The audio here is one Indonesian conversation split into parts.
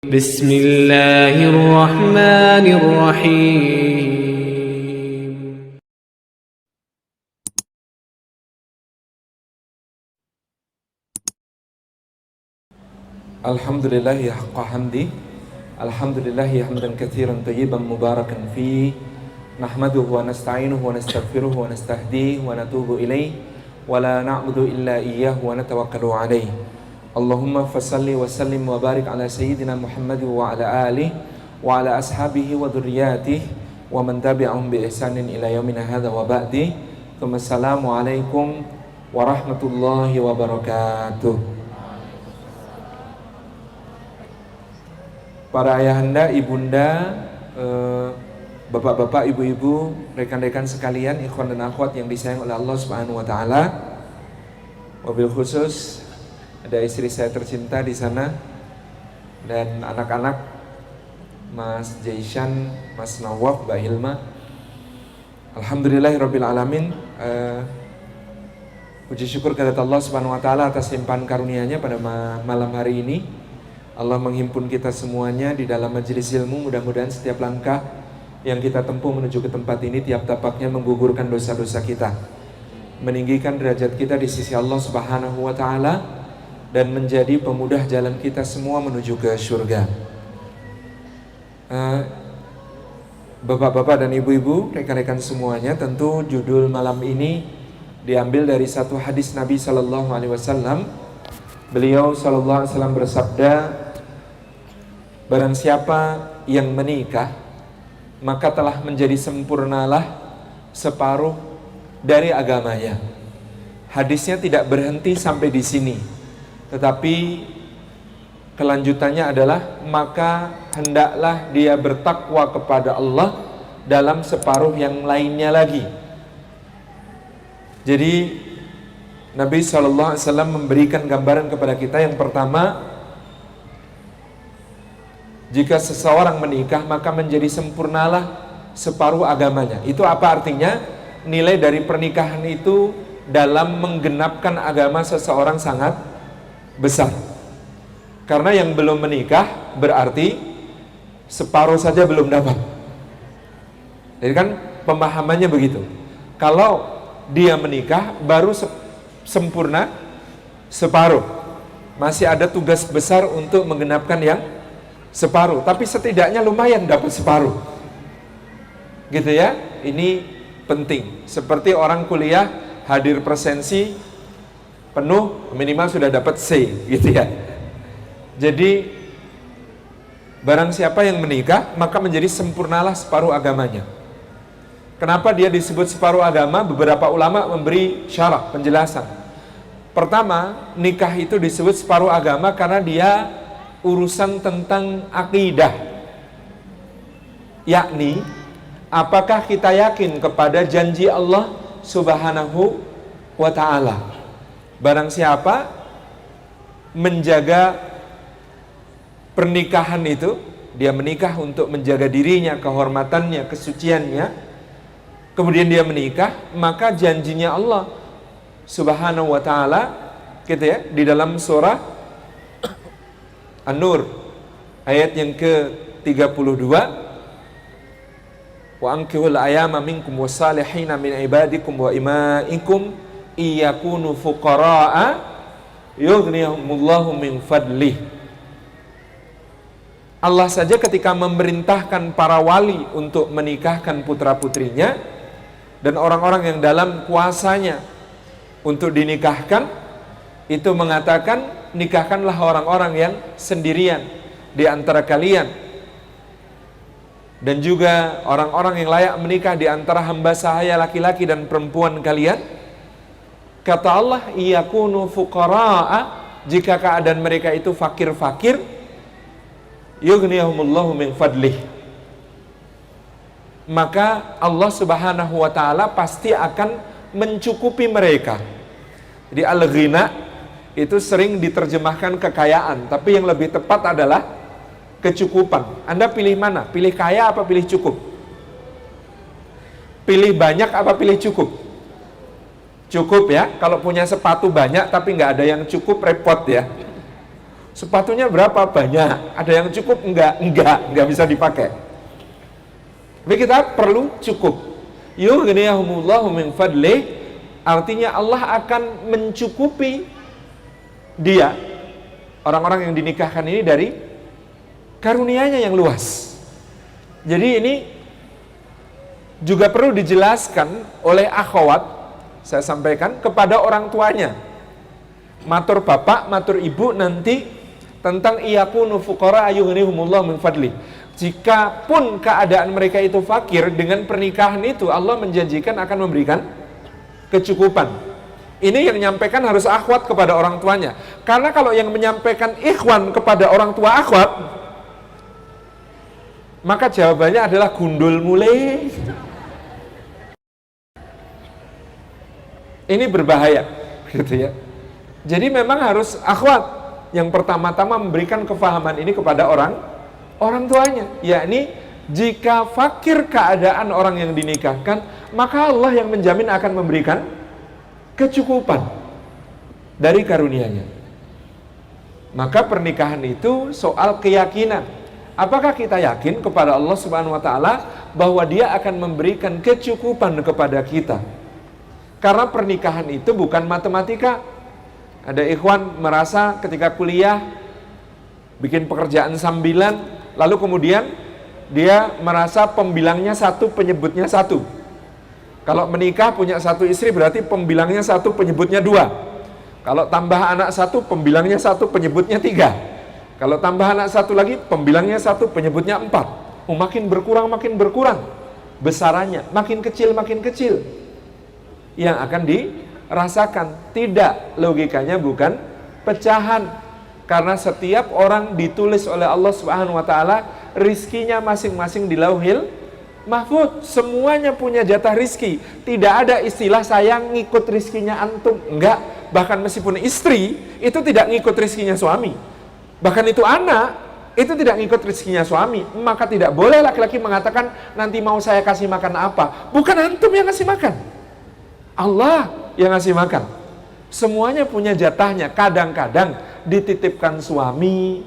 Bismillahirrahmanirrahim. Alhamdulillahi haqqa hamdi, alhamdulillahi hamdan katsiran tayyiban mubarakan fi, nahmaduhu wa nasta'inuhu wa nastaghfiruhu wa nastahdihi wa natubu ilaih, wa la na'budu illa iyyahu wa natawakkalu alaih. Allahumma fasalli wa sallim wa barik ala sayyidina Muhammad wa ala alihi wa ala ashabihi wa dhurriyyatihi wa man tabi'ahum bi ihsanin ila yaumina hadza wa ba'di. Assalamu alaikum warahmatullahi wabarakatuh. Para ayahanda, ibunda, bapak-bapak, ibu-ibu, rekan-rekan sekalian, ikhwan dan akhwat yang disayang oleh Allah Subhanahu wa taala. Wabil khusus ada istri saya tercinta di sana dan anak-anak Mas Jaishan, Mas Nawaf, Mbak Hilma. Alhamdulillahirabbil alamin. Puji syukur kehadirat Allah Subhanahu wa taala atas limpahan karunia-Nya pada malam hari ini. Allah menghimpun kita semuanya di dalam majelis ilmu. Mudah-mudahan setiap langkah yang kita tempuh menuju ke tempat ini, tiap tapaknya menggugurkan dosa-dosa kita, meninggikan derajat kita di sisi Allah Subhanahu wa taala, dan menjadi pemudah jalan kita semua menuju ke surga. Bapak-bapak dan ibu-ibu, rekan-rekan semuanya, tentu judul malam ini diambil dari satu hadis Nabi sallallahu alaihi wasallam. Beliau sallallahu alaihi wasallam bersabda, barang siapa yang menikah, maka telah menjadi sempurnalah separuh dari agamanya. Hadisnya tidak berhenti sampai di sini, tetapi kelanjutannya adalah maka hendaklah dia bertakwa kepada Allah dalam separuh yang lainnya lagi. Jadi Nabi SAW memberikan gambaran kepada kita. Yang pertama, jika seseorang menikah maka menjadi sempurnalah separuh agamanya. Itu apa artinya? Nilai dari pernikahan itu dalam menggenapkan agama seseorang sangat besar. Karena yang belum menikah berarti separuh saja belum dapat. Jadi kan pemahamannya begitu. Kalau dia menikah baru sempurna separuh, masih ada tugas besar untuk menggenapkan yang separuh, tapi setidaknya lumayan dapat separuh, gitu ya. Ini penting. Seperti orang kuliah hadir presensi penuh, minimal sudah dapat C, gitu ya. Jadi barang siapa yang menikah maka menjadi sempurnalah separuh agamanya. Kenapa dia disebut separuh agama? Beberapa ulama memberi syarah, penjelasan. Pertama, nikah itu disebut separuh agama karena dia urusan tentang akidah. Yakni, apakah kita yakin kepada janji Allah Subhanahu wa ta'ala? Barang siapa menjaga pernikahan itu, dia menikah untuk menjaga dirinya, kehormatannya, kesuciannya, kemudian dia menikah, maka janjinya Allah Subhanahu wa ta'ala, gitu ya, di dalam surah An-Nur ayat yang ke-32, wa ankihul ayama minkum wassalihina min ibadikum wa imaikum iyakunu fuqara'a yughniyahumullahu min fadlih. Allah saja ketika memerintahkan para wali untuk menikahkan putra-putrinya dan orang-orang yang dalam kuasanya untuk dinikahkan, itu mengatakan, nikahkanlah orang-orang yang sendirian di antara kalian, dan juga orang-orang yang layak menikah di antara hamba sahaya laki-laki dan perempuan kalian. Kata Allah, iyakunu fuqara'a, jika keadaan mereka itu fakir-fakir, yughniyahumullahu min fadlih, maka Allah Subhanahu wa ta'ala pasti akan mencukupi mereka. Jadi al-ghina itu sering diterjemahkan kekayaan, tapi yang lebih tepat adalah kecukupan. Anda pilih mana? Pilih kaya apa pilih cukup? Pilih banyak apa pilih cukup? Cukup ya. Kalau punya sepatu banyak tapi nggak ada yang cukup, repot ya. Sepatunya berapa? Banyak. Ada yang cukup? Enggak bisa dipakai. Tapi kita perlu cukup. Yughniyahumullahu min fadlih, artinya Allah akan mencukupi dia, orang-orang yang dinikahkan ini, dari karunia-Nya yang luas. Jadi ini juga perlu dijelaskan oleh akhwat, saya sampaikan kepada orang tuanya, matur bapak, matur ibu nanti, tentang iyakunu fuqara ayughnihumullah min fadli. Jika pun keadaan mereka itu fakir, dengan pernikahan itu Allah menjanjikan akan memberikan kecukupan. Ini yang menyampaikan harus akhwat kepada orang tuanya. Karena kalau yang menyampaikan ikhwan kepada orang tua akhwat, maka jawabannya adalah gundul mulai. Ini berbahaya, gitu ya. Jadi memang harus akhwat yang pertama-tama memberikan kefahaman ini kepada orang tuanya, yakni jika fakir keadaan orang yang dinikahkan, maka Allah yang menjamin akan memberikan kecukupan dari karunia-Nya. Maka pernikahan itu soal keyakinan. Apakah kita yakin kepada Allah Subhanahu wa taala bahwa Dia akan memberikan kecukupan kepada kita? Karena pernikahan itu bukan matematika. Ada ikhwan merasa ketika kuliah bikin pekerjaan sambilan, lalu kemudian dia merasa pembilangnya satu, penyebutnya satu. Kalau menikah punya satu istri berarti pembilangnya satu, penyebutnya dua. Kalau tambah anak satu, pembilangnya satu, penyebutnya tiga. Kalau tambah anak satu lagi, pembilangnya satu, penyebutnya empat. Makin berkurang besarannya, makin kecil yang akan dirasakan. Tidak, logikanya bukan pecahan, karena setiap orang ditulis oleh Allah Subhanahu wa taala rizkinya masing-masing di Lauhil Mahfuz. Semuanya punya jatah rizki. Tidak ada istilah saya ngikut rizkinya antum. Enggak. Bahkan meskipun istri itu tidak ngikut rizkinya suami, bahkan itu anak itu tidak ngikut rizkinya suami, maka tidak boleh laki-laki mengatakan nanti mau saya kasih makan apa. Bukan antum yang ngasih makan, Allah yang ngasih makan. Semuanya punya jatahnya. Kadang-kadang dititipkan suami,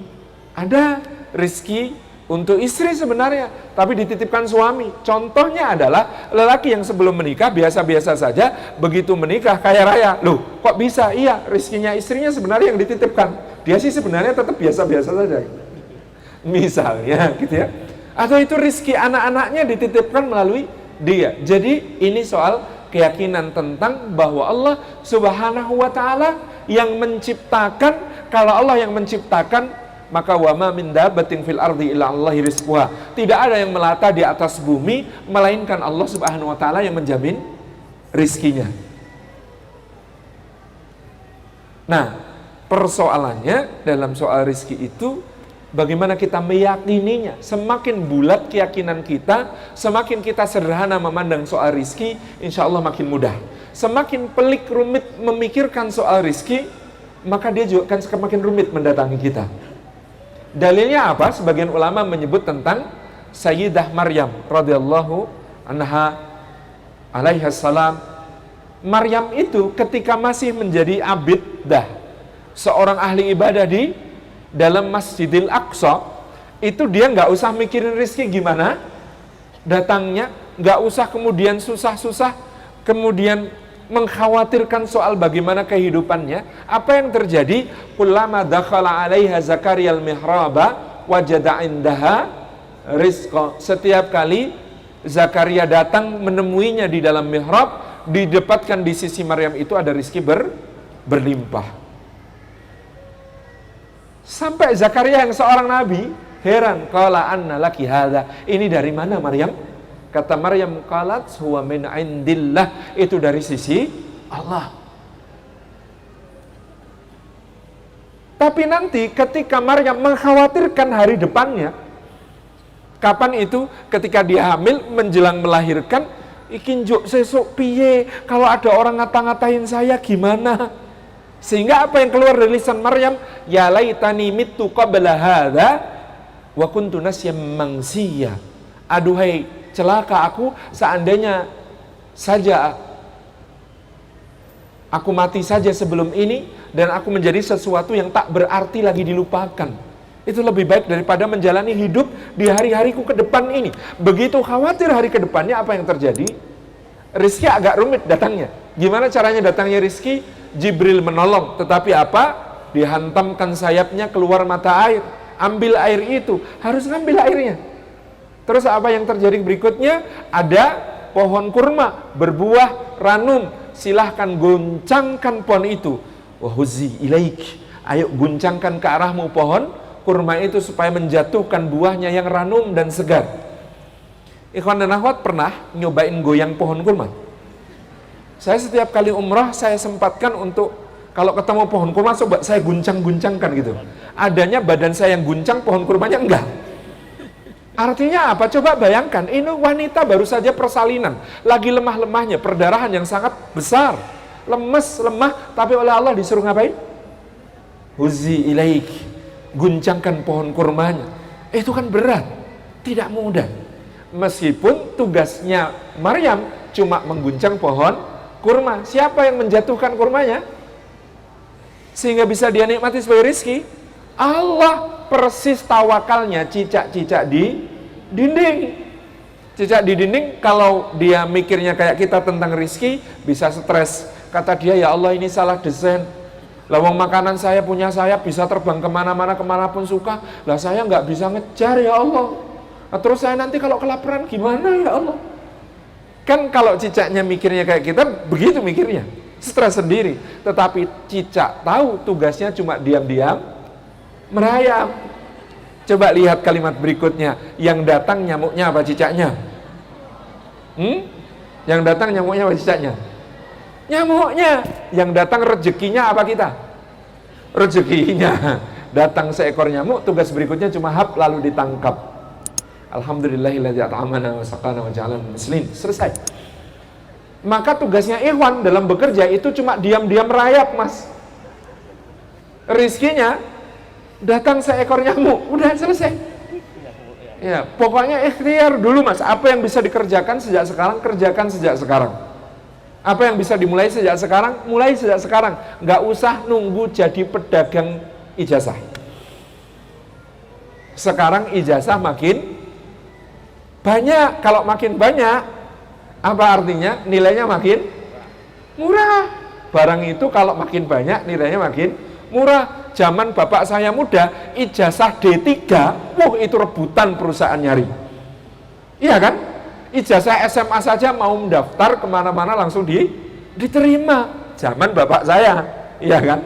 ada rizki untuk istri sebenarnya, tapi dititipkan suami. Contohnya adalah lelaki yang sebelum menikah biasa-biasa saja, begitu menikah kaya raya. Loh, kok bisa? Iya, rizkinya istrinya sebenarnya yang dititipkan. Dia sih sebenarnya tetap biasa-biasa saja. Misalnya gitu ya. Atau itu rizki anak-anaknya dititipkan melalui dia. Jadi ini soal keyakinan tentang bahwa Allah Subhanahu wa taala yang menciptakan. Kalau Allah yang menciptakan, maka wa ma min dabbatin fil ardi illa Allahi rizquha. Tidak ada yang melata di atas bumi melainkan Allah Subhanahu wa taala yang menjamin rizkinya. Nah, persoalannya dalam soal rizki itu bagaimana kita meyakininya. Semakin bulat keyakinan kita, semakin kita sederhana memandang soal rizki, insya Allah makin mudah. Semakin pelik rumit memikirkan soal rizki, maka dia juga akan semakin rumit mendatangi kita. Dalilnya apa? Sebagian ulama menyebut tentang Sayyidah Maryam radhiyallahu anha alaiha salam. Maryam itu ketika masih menjadi abidah, seorang ahli ibadah di dalam Masjidil Aqsa, itu dia nggak usah mikirin rizki gimana datangnya, nggak usah kemudian susah-susah, kemudian mengkhawatirkan soal bagaimana kehidupannya. Apa yang terjadi? Kullama dakhala 'alaiha Zakaria al-mihraba wajada 'indaha rizqa. Setiap kali Zakaria datang menemuinya di dalam mihrab, didapatkan di sisi Maryam itu ada rizki berlimpah. Sampai Zakaria yang seorang nabi heran, qala anna laki hadza. Ini dari mana Maryam? Kata Maryam, qalat huwa min indillah, itu dari sisi Allah. Tapi nanti ketika Maryam mengkhawatirkan hari depannya, kapan itu? Ketika dia hamil menjelang melahirkan, ikin juk sesuk piye, kalau ada orang ngata-ngatain saya gimana? Sehingga apa yang keluar dari lisan Maryam? Ya laitani mittu qabla hadza wa kuntu nasyam mansiya. Aduhai, celaka aku, seandainya saja aku mati saja sebelum ini, dan aku menjadi sesuatu yang tak berarti lagi dilupakan. Itu lebih baik daripada menjalani hidup di hari-hariku ke depan ini. Begitu khawatir hari ke depannya, apa yang terjadi? Rizki agak rumit datangnya. Gimana caranya datangnya rizki? Jibril menolong, tetapi apa? Dihantamkan sayapnya keluar mata air. Ambil air itu, harus ngambil airnya. Terus apa yang terjadi berikutnya? Ada pohon kurma berbuah ranum. Silahkan goncangkan pohon itu. Wahuzi ilaik. Ayo guncangkan ke arahmu pohon kurma itu supaya menjatuhkan buahnya yang ranum dan segar. Ikhwan dan akhwat pernah nyobain goyang pohon kurma? Saya setiap kali umrah saya sempatkan untuk kalau ketemu pohon kurma coba saya guncang-guncangkan gitu. Adanya badan saya yang guncang, pohon kurmanya enggak. Artinya apa? Coba bayangkan, ini wanita baru saja persalinan, lagi lemah-lemahnya, perdarahan yang sangat besar, lemes, lemah, tapi oleh Allah disuruh ngapain? Huzi ilaik, guncangkan pohon kurmanya. Itu kan berat, tidak mudah. Meskipun tugasnya Maryam cuma mengguncang pohon kurma. Siapa yang menjatuhkan kurmanya? Sehingga bisa dia nikmati sebagai rizki? Allah. Persis tawakalnya cicak-cicak di dinding. Cicak di dinding kalau dia mikirnya kayak kita tentang rizki, bisa stres. Kata dia, ya Allah ini salah desain. Lawang makanan saya punya sayap, bisa terbang kemana-mana, kemanapun suka. Lah saya nggak bisa ngejar ya Allah. Nah, terus saya nanti kalau kelaparan gimana ya Allah? Kan kalau cicaknya mikirnya kayak kita, begitu mikirnya. Stres sendiri. Tetapi cicak tahu tugasnya cuma diam-diam merayap. Coba lihat kalimat berikutnya. Yang datang nyamuknya apa cicaknya? Yang datang nyamuknya apa cicaknya? Nyamuknya. Yang datang rezekinya apa kita? Rezekinya. Datang seekor nyamuk, tugas berikutnya cuma hap lalu ditangkap. Alhamdulillahilladzi at'amana wa saqana wa ja'alana muslimin. Selesai. Maka tugasnya ikhwan dalam bekerja itu cuma diam-diam merayap, Mas. Rizkinya datang seekor nyamuk, udah selesai. Ya, pokoknya ikhtiar dulu, Mas. Apa yang bisa dikerjakan sejak sekarang, kerjakan sejak sekarang. Apa yang bisa dimulai sejak sekarang, mulai sejak sekarang. Nggak usah nunggu jadi pedagang ijazah. Sekarang ijazah makin banyak. Kalau makin banyak, apa artinya? Nilainya makin murah. Barang itu kalau makin banyak, nilainya makin murah. Zaman bapak saya muda, ijazah D3, wah itu rebutan perusahaan nyari. Iya kan? Ijazah SMA saja mau mendaftar kemana-mana langsung diterima. Zaman bapak saya, iya kan?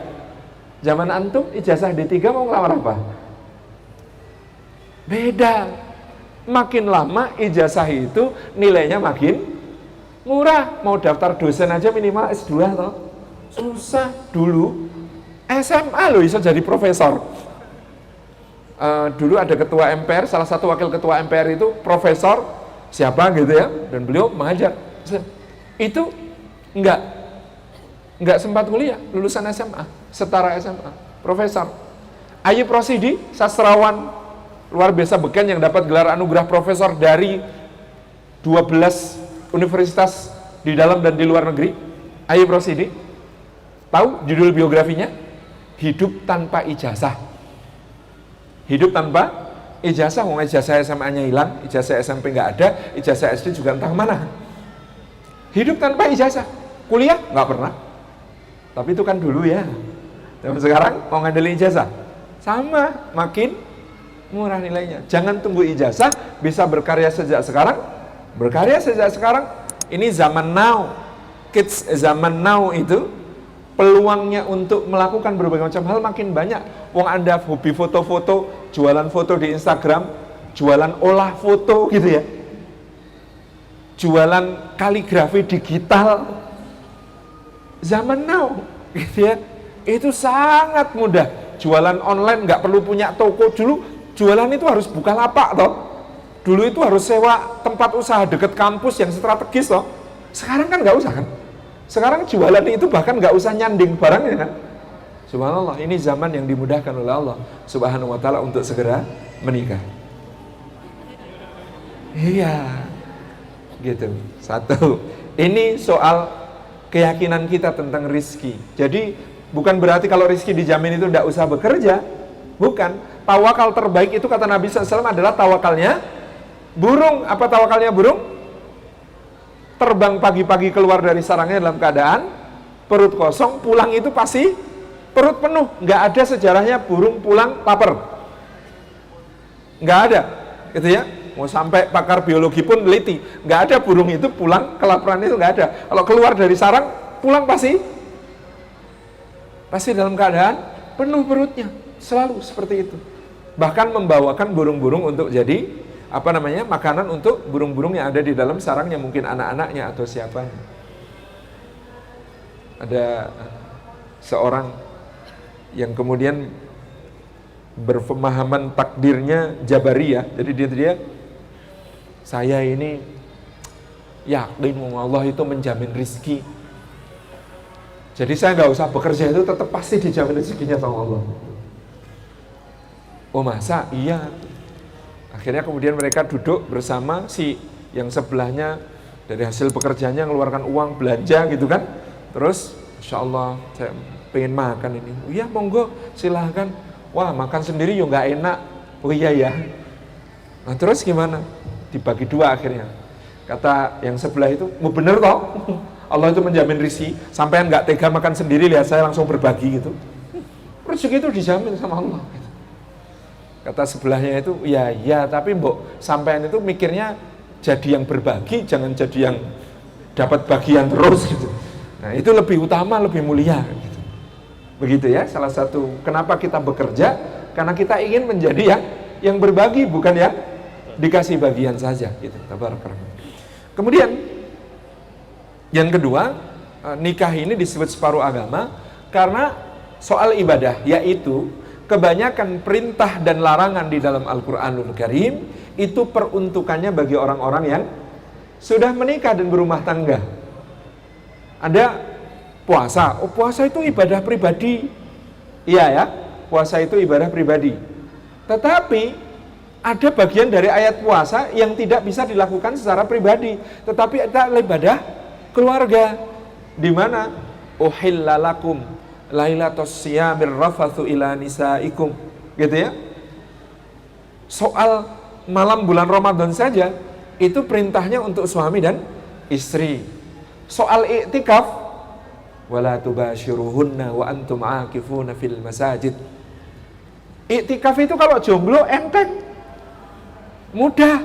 Zaman antum, ijazah D3 mau ngelamar apa? Beda. Makin lama ijazah itu nilainya makin murah. Mau daftar dosen aja minimal S2 toh. Susah dulu. SMA loh bisa jadi profesor. Dulu ada ketua MPR, salah satu wakil ketua MPR itu profesor siapa gitu ya, dan beliau mengajar. Itu enggak sempat kuliah, lulusan SMA, setara SMA, profesor. Ayub Rosidi, sastrawan luar biasa beken yang dapat gelar anugerah profesor dari 12 universitas di dalam dan di luar negeri. Ayub Rosidi, tahu judul biografinya? Hidup tanpa ijazah. Hidup tanpa ijazah. Mau ijazah SMA-nya hilang, ijazah SMP nggak ada, ijazah SD juga entah mana. Hidup tanpa ijazah. Kuliah nggak pernah. Tapi itu kan dulu ya. Dan sekarang mau ngandelin ijazah, sama, makin murah nilainya. Jangan tunggu ijazah, bisa berkarya sejak sekarang. Berkarya sejak sekarang. Ini zaman now. Kids zaman now itu peluangnya untuk melakukan berbagai macam hal makin banyak. Wong Anda hobi foto-foto, jualan foto di Instagram, jualan olah foto gitu ya, jualan kaligrafi digital, zaman now gitu ya, itu sangat mudah. Jualan online nggak perlu punya toko. Dulu jualan itu harus buka lapak toh. Dulu itu harus sewa tempat usaha dekat kampus yang strategis toh. Sekarang kan nggak usah kan. Sekarang jualan itu bahkan nggak usah nyanding barangnya kan. Subhanallah, ini zaman yang dimudahkan oleh Allah Subhanahu wa ta'ala untuk segera menikah. Iya, gitu. Satu, ini soal keyakinan kita tentang rizki. Jadi Bukan berarti kalau rezeki dijamin itu tidak usah bekerja. Bukan. Tawakal terbaik itu kata Nabi SAW adalah tawakalnya burung. Apa tawakalnya burung? Terbang pagi-pagi keluar dari sarangnya dalam keadaan perut kosong, pulang itu pasti perut penuh. Nggak ada sejarahnya burung pulang lapar. Nggak ada, gitu ya. Mau sampai pakar biologi pun teliti, nggak ada burung itu pulang kelaparan, itu nggak ada. Kalau keluar dari sarang, pulang pasti dalam keadaan penuh perutnya, selalu seperti itu. Bahkan membawakan burung-burung untuk jadi makanan untuk burung-burung yang ada di dalam sarangnya, mungkin anak-anaknya atau siapanya. Ada seorang yang kemudian berpemahaman takdirnya Jabariyah. Jadi dia saya ini yakin Allah itu menjamin rizki. Jadi saya nggak usah bekerja itu tetap pasti dijamin rezekinya sama Allah. Oh masa? Iya. Akhirnya kemudian mereka duduk bersama, si yang sebelahnya dari hasil pekerjaannya mengeluarkan uang belanja gitu kan. Terus Insya Allah saya pengen makan ini. Oh iya monggo silahkan. Wah makan sendiri ya nggak enak. Oh iya ya. Nah terus gimana? Dibagi dua akhirnya. Kata yang sebelah itu, mau bener toh? Allah itu menjamin rezeki. Sampean nggak tega makan sendiri, lihat saya langsung berbagi gitu. Rezeki itu dijamin sama Allah. Gitu. Kata sebelahnya itu, ya tapi mbok sampean itu mikirnya jadi yang berbagi, jangan jadi yang dapat bagian terus gitu. Nah itu lebih utama, lebih mulia gitu. Begitu ya, salah satu kenapa kita bekerja, karena kita ingin menjadi yang berbagi, bukan ya dikasih bagian saja gitu. Kemudian yang kedua, nikah ini disebut separuh agama karena soal ibadah, yaitu kebanyakan perintah dan larangan di dalam Al-Quranul Karim itu peruntukannya bagi orang-orang yang sudah menikah dan berumah tangga. Ada puasa, puasa itu ibadah pribadi. Iya ya, puasa itu ibadah pribadi. Tetapi ada bagian dari ayat puasa yang tidak bisa dilakukan secara pribadi, tetapi ada ibadah keluarga, di mana uhilla lakum lailatus siyamir rafathu ila nisaikum, gitu ya. Soal malam bulan Ramadan saja itu perintahnya untuk suami dan istri. Soal i'tikaf, wala tubashiruhunna wa antum aakifuna fil masajid. I'tikaf itu kalau jomblo enteng, mudah.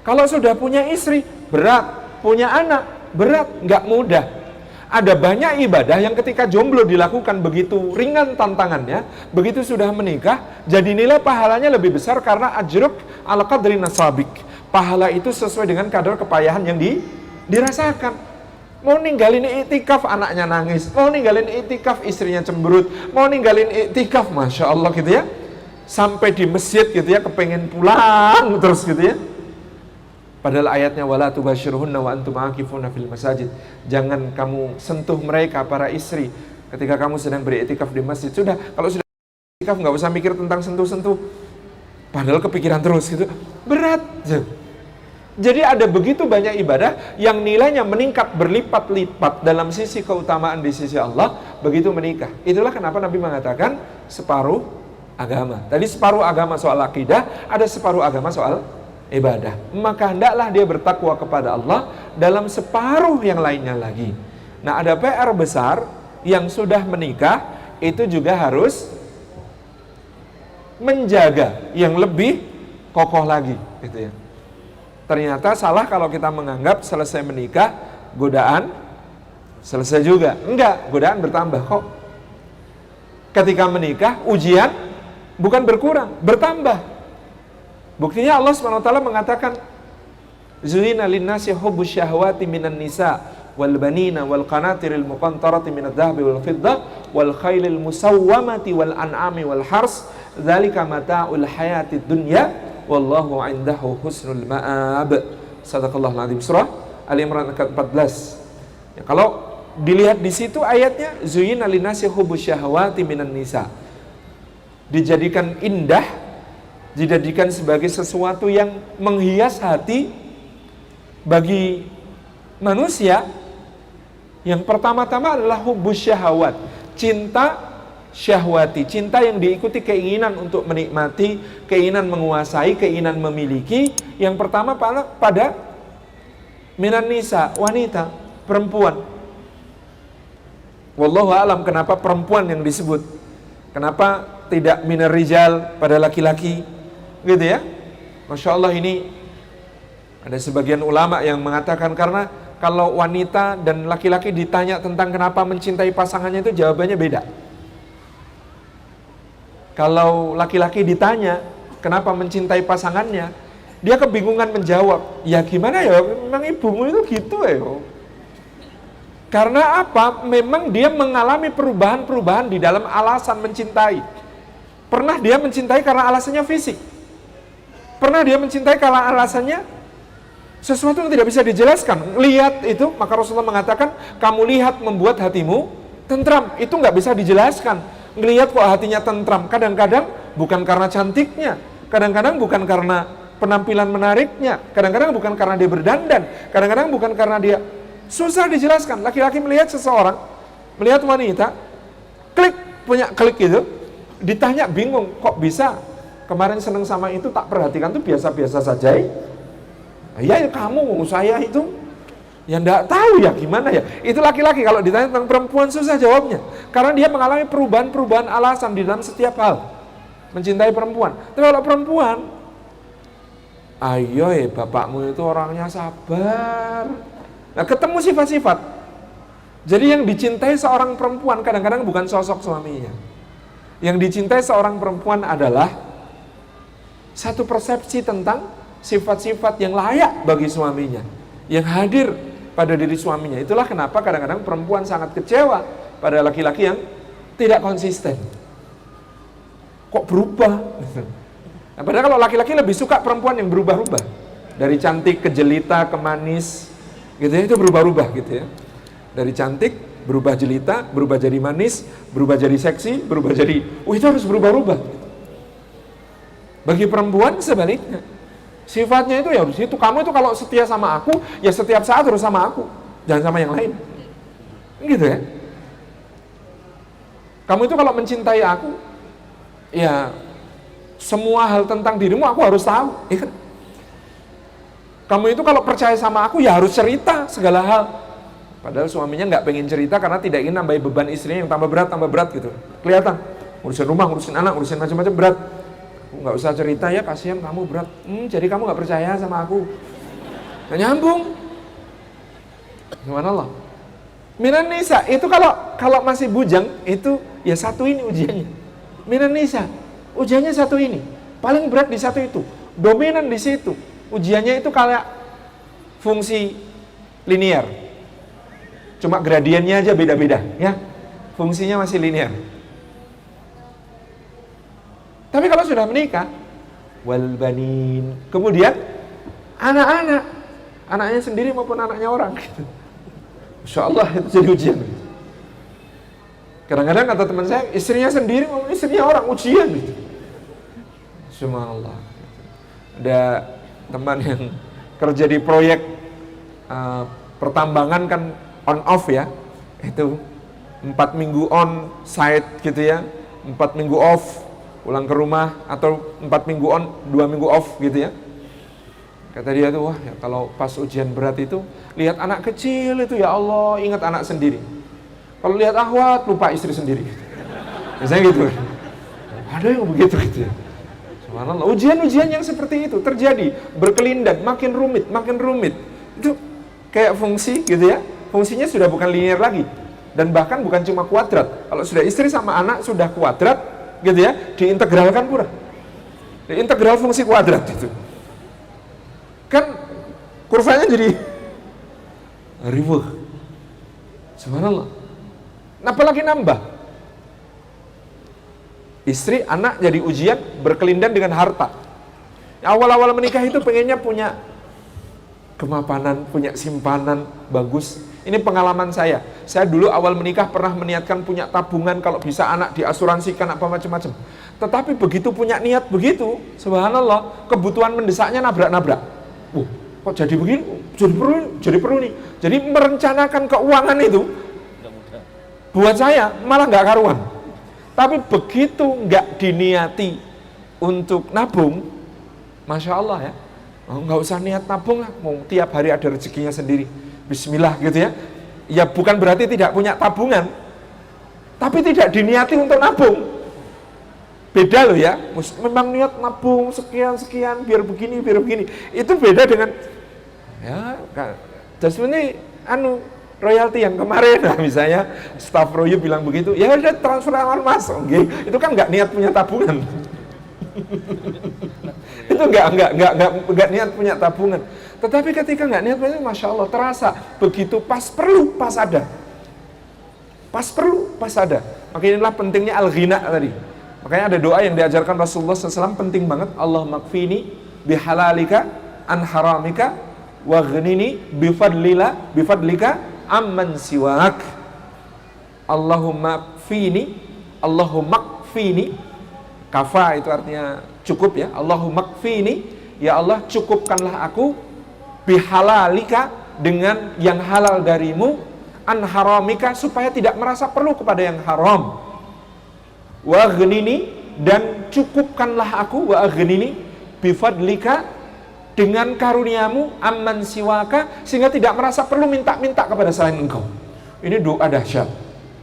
Kalau sudah punya istri berat, punya anak berat, nggak mudah. Ada banyak ibadah yang ketika jomblo dilakukan begitu ringan tantangannya, begitu sudah menikah jadi nilai pahalanya lebih besar karena ajruk ala qadri nasabik. Pahala itu sesuai dengan kadar kepayahan yang dirasakan. Mau ninggalin i'tikaf anaknya nangis, mau ninggalin i'tikaf istrinya cemberut, mau ninggalin i'tikaf Masya Allah gitu ya, sampai di masjid gitu ya kepengen pulang terus gitu ya. Padahal ayatnya wala tubashiruhunna wa antum aakifuna fil masajid. Jangan kamu sentuh mereka para istri ketika kamu sedang beriktikaf di masjid. Sudah, kalau sudah iktikaf nggak usah mikir tentang sentuh-sentuh. Padahal kepikiran terus gitu. Berat. Jadi ada begitu banyak ibadah yang nilainya meningkat berlipat-lipat dalam sisi keutamaan di sisi Allah begitu menikah. Itulah kenapa Nabi mengatakan separuh agama. Tadi separuh agama soal akidah, ada separuh agama soal ibadah. Maka hendaklah dia bertakwa kepada Allah dalam separuh yang lainnya lagi. Nah, ada PR besar yang sudah menikah itu juga harus menjaga yang lebih kokoh lagi, gitu ya. Ternyata salah kalau kita menganggap selesai menikah godaan selesai juga. Enggak, godaan bertambah kok. Ketika menikah ujian bukan berkurang, bertambah. Buktinya Allah SWT mengatakan Zuyina linnasi hubbus syahwati minan nisa wal banina wal qanatiril muqantarati minadh dhahabi wal fiddah wal khailil musawwamati wal an'ami wal hars dzalika mata'ul hayatid dunya wallahu 'indahu husnul ma'ab. Shadaqallahul azim. Surah Ali Imran ayat 14. Ya, kalau dilihat di situ ayatnya Zuyina linnasi hubbus syahwati minan nisa. Dijadikan indah, dijadikan sebagai sesuatu yang menghias hati bagi manusia. Yang pertama-tama adalah hubbus syahwat, cinta syahwati, cinta yang diikuti keinginan untuk menikmati, keinginan menguasai, keinginan memiliki. Yang pertama pada minan nisa, wanita, perempuan. Wallahu a'lam kenapa perempuan yang disebut, kenapa tidak minar rijal pada laki-laki, gitu ya. Masya Allah, ini ada sebagian ulama yang mengatakan karena kalau wanita dan laki-laki ditanya tentang kenapa mencintai pasangannya itu jawabannya beda. Kalau laki-laki ditanya kenapa mencintai pasangannya, dia kebingungan menjawab. Ya gimana ya, memang ibumu itu gitu ya. Karena apa? Memang dia mengalami perubahan-perubahan di dalam alasan mencintai. Pernah dia mencintai karena alasannya fisik. Pernah dia mencintai karena alasannya sesuatu yang tidak bisa dijelaskan. Lihat itu, maka Rasulullah mengatakan, kamu lihat membuat hatimu tentram. Itu nggak bisa dijelaskan. Ngelihat kok hatinya tentram. Kadang-kadang bukan karena cantiknya, kadang-kadang bukan karena penampilan menariknya, kadang-kadang bukan karena dia berdandan, kadang-kadang bukan karena dia, susah dijelaskan. Laki-laki melihat seseorang, melihat wanita, punya klik gitu, ditanya bingung, kok bisa kemarin seneng sama itu, tak perhatikan tuh biasa-biasa saja ya? Ya kamu, saya itu ya enggak tahu ya gimana ya. Itu laki-laki. Kalau ditanya tentang perempuan susah jawabnya, karena dia mengalami perubahan-perubahan alasan di dalam setiap hal mencintai perempuan. Tapi kalau perempuan, ayo bapakmu itu orangnya sabar. Nah, ketemu sifat-sifat. Jadi yang dicintai seorang perempuan kadang-kadang bukan sosok suaminya. Yang dicintai seorang perempuan adalah satu persepsi tentang sifat-sifat yang layak bagi suaminya, yang hadir pada diri suaminya. Itulah kenapa kadang-kadang perempuan sangat kecewa pada laki-laki yang tidak konsisten. Kok berubah? Nah, padahal kalau laki-laki lebih suka perempuan yang berubah-ubah, dari cantik ke jelita ke manis, gitu ya, itu berubah-ubah gitu ya. Dari cantik berubah jelita, berubah jadi manis, berubah jadi seksi, berubah jadi, itu harus berubah-ubah. Bagi perempuan sebaliknya, sifatnya itu ya harus itu. Kamu itu kalau setia sama aku, ya setiap saat harus sama aku, jangan sama yang lain, gitu ya. Kamu itu kalau mencintai aku, ya semua hal tentang dirimu aku harus tahu, ya kan? Kamu itu kalau percaya sama aku, ya harus cerita segala hal. Padahal suaminya nggak pengen cerita karena tidak ingin nambahin beban istrinya yang tambah berat gitu. Kelihatan, ngurusin rumah, ngurusin anak, ngurusin macam-macam berat. Nggak usah cerita ya, kasihan kamu berat. Jadi kamu nggak percaya sama aku, nggak nyambung. Subhanallah. Minan nisa itu kalau masih bujang itu ya satu ini ujiannya. Minan nisa ujiannya satu ini, paling berat di satu itu, dominan di situ. Ujiannya itu kayak fungsi linear, cuma gradiennya aja beda-beda ya, fungsinya masih linear. Tapi kalau sudah menikah, wal banin, kemudian anak-anak, anaknya sendiri maupun anaknya orang, gitu. Masya Allah, itu jadi ujian. Kadang-kadang kata teman saya, istrinya sendiri maupun istrinya orang, ujian gitu. Subhanallah. Ada teman yang kerja di proyek pertambangan kan on off ya, itu 4 minggu on site gitu ya, 4 minggu off, pulang ke rumah, atau 4 minggu on, 2 minggu off gitu ya. Kata dia tuh, wah ya kalau pas ujian berat itu lihat anak kecil itu, ya Allah, ingat anak sendiri. Kalau lihat ahwat lupa istri sendiri gitu. Misalnya gitu. Ada yang begitu gitu ya. Subhanallah, ujian-ujian yang seperti itu terjadi, berkelindan, makin rumit. Itu kayak fungsi gitu ya. Fungsinya sudah bukan linear lagi, dan bahkan bukan cuma kuadrat. Kalau sudah istri sama anak sudah kuadrat gitu ya, diintegralkan pura. Integral fungsi kuadrat itu. Kan kurvanya jadi ribuh. Subhanallah. Apalagi nambah. Istri, anak jadi ujian, berkelindan dengan harta. Awal-awal menikah itu pengennya punya kemapanan, punya simpanan bagus. Ini pengalaman saya. Saya dulu awal menikah pernah meniatkan punya tabungan, kalau bisa anak diasuransikan apa macam-macam. Tetapi begitu punya niat begitu, subhanallah, kebutuhan mendesaknya nabrak-nabrak. Kok jadi begini? Jadi perlu nih. Jadi merencanakan keuangan itu Buat saya malah nggak karuan. Tapi begitu nggak diniati untuk nabung, Masya Allah ya, nggak usah niat nabung lah, mau tiap hari ada rezekinya sendiri, Bismillah gitu ya. Ya bukan berarti tidak punya tabungan, tapi tidak diniati untuk nabung. Beda loh ya, memang niat nabung sekian biar begini. Itu beda dengan ya sebenarnya royalti yang kemarin lah, misalnya staff Royu bilang begitu, ya udah transfer awal mas, okay. Itu kan nggak niat punya tabungan. Itu nggak niat punya tabungan. Tetapi ketika nggak niat punya, Masya Allah terasa begitu pas perlu pas ada. Maka inilah pentingnya al-ghina tadi. Makanya ada doa yang diajarkan Rasulullah SAW penting banget. Allahumma kfini bihalalika an haramika wa ghnini bifadlika amman siwak. Allahumma kfini, kafa itu artinya cukup ya. Allahumma kfini, ya Allah cukupkanlah aku bihalalika dengan yang halal darimu, an haramika supaya tidak merasa perlu kepada yang haram. Wa ghnini, dan cukupkanlah aku, wa ghnini bifadlika, dengan karuniamu, amman siwaka, sehingga tidak merasa perlu minta-minta kepada selain engkau. Ini doa dahsyat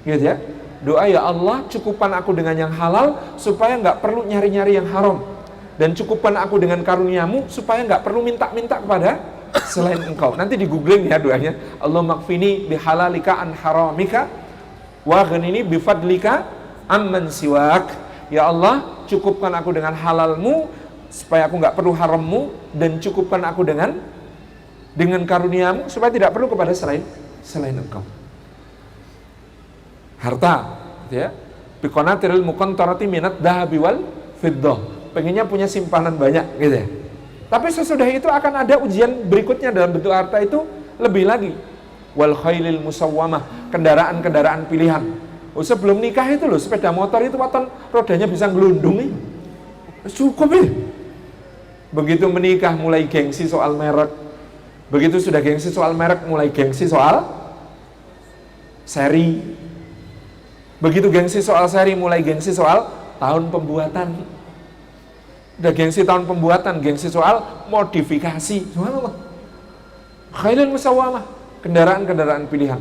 gitu ya. Doa, ya Allah cukupkan aku dengan yang halal supaya nggak perlu nyari-nyari yang haram, dan cukupkan aku dengan karuniamu supaya nggak perlu minta-minta kepada selain engkau. Nanti di googling ya doanya. Allahumma kfini bihalalika an haramika wa ghnini bifadlika amman siwak. Ya Allah cukupkan aku dengan halalmu supaya aku nggak perlu harammu, dan cukupkan aku dengan karuniamu supaya tidak perlu kepada selain engkau. Harta gitu ya, biqanatiril muqantarati minat dahabi wal fiddah, pengennya punya simpanan banyak gitu ya. Tapi sesudah itu akan ada ujian berikutnya dalam bentuk harta itu lebih lagi. Wal khailil musawwamah, kendaraan pilihan. Sebelum nikah itu loh, sepeda motor itu waton rodanya bisa ngelundung nih. Cukup ya. Begitu menikah mulai gengsi soal merek. Begitu sudah gengsi soal merek, mulai gengsi soal seri. Begitu gengsi soal seri, mulai gengsi soal tahun pembuatan. Udah gengsi tahun pembuatan, gengsi soal modifikasi. Subhanallah. Khailul musawwamah, kendaraan pilihan.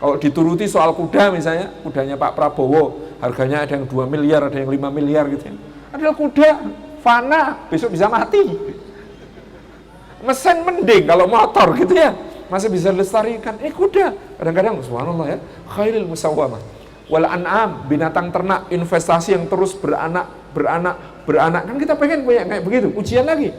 Kalau dituruti soal kuda misalnya, kudanya Pak Prabowo, harganya ada yang 2 miliar, ada yang 5 miliar gitu ya. Adalah kuda fana, besok bisa mati. Mesin mending, kalau motor gitu ya, masih bisa dilestarikan. Kuda, kadang-kadang subhanallah ya, khailul musawwamah. Wal an'am, binatang ternak, investasi yang terus beranak. Kan kita pengen punya kayak begitu, ujian lagi.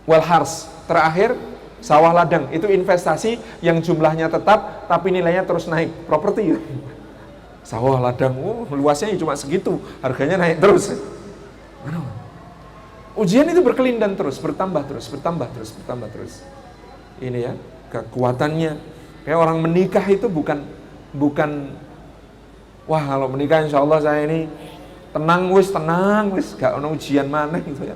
Wal hars, terakhir sawah ladang, itu investasi yang jumlahnya tetap tapi nilainya terus naik, properti. Sawah ladang, luasnya cuma segitu, harganya naik terus. Ujian itu berkelindan terus, bertambah terus. Ini ya, kekuatannya. Kayak orang menikah itu bukan wah kalau menikah insya Allah saya ini tenang wis, gak ada ujian mana gitu ya.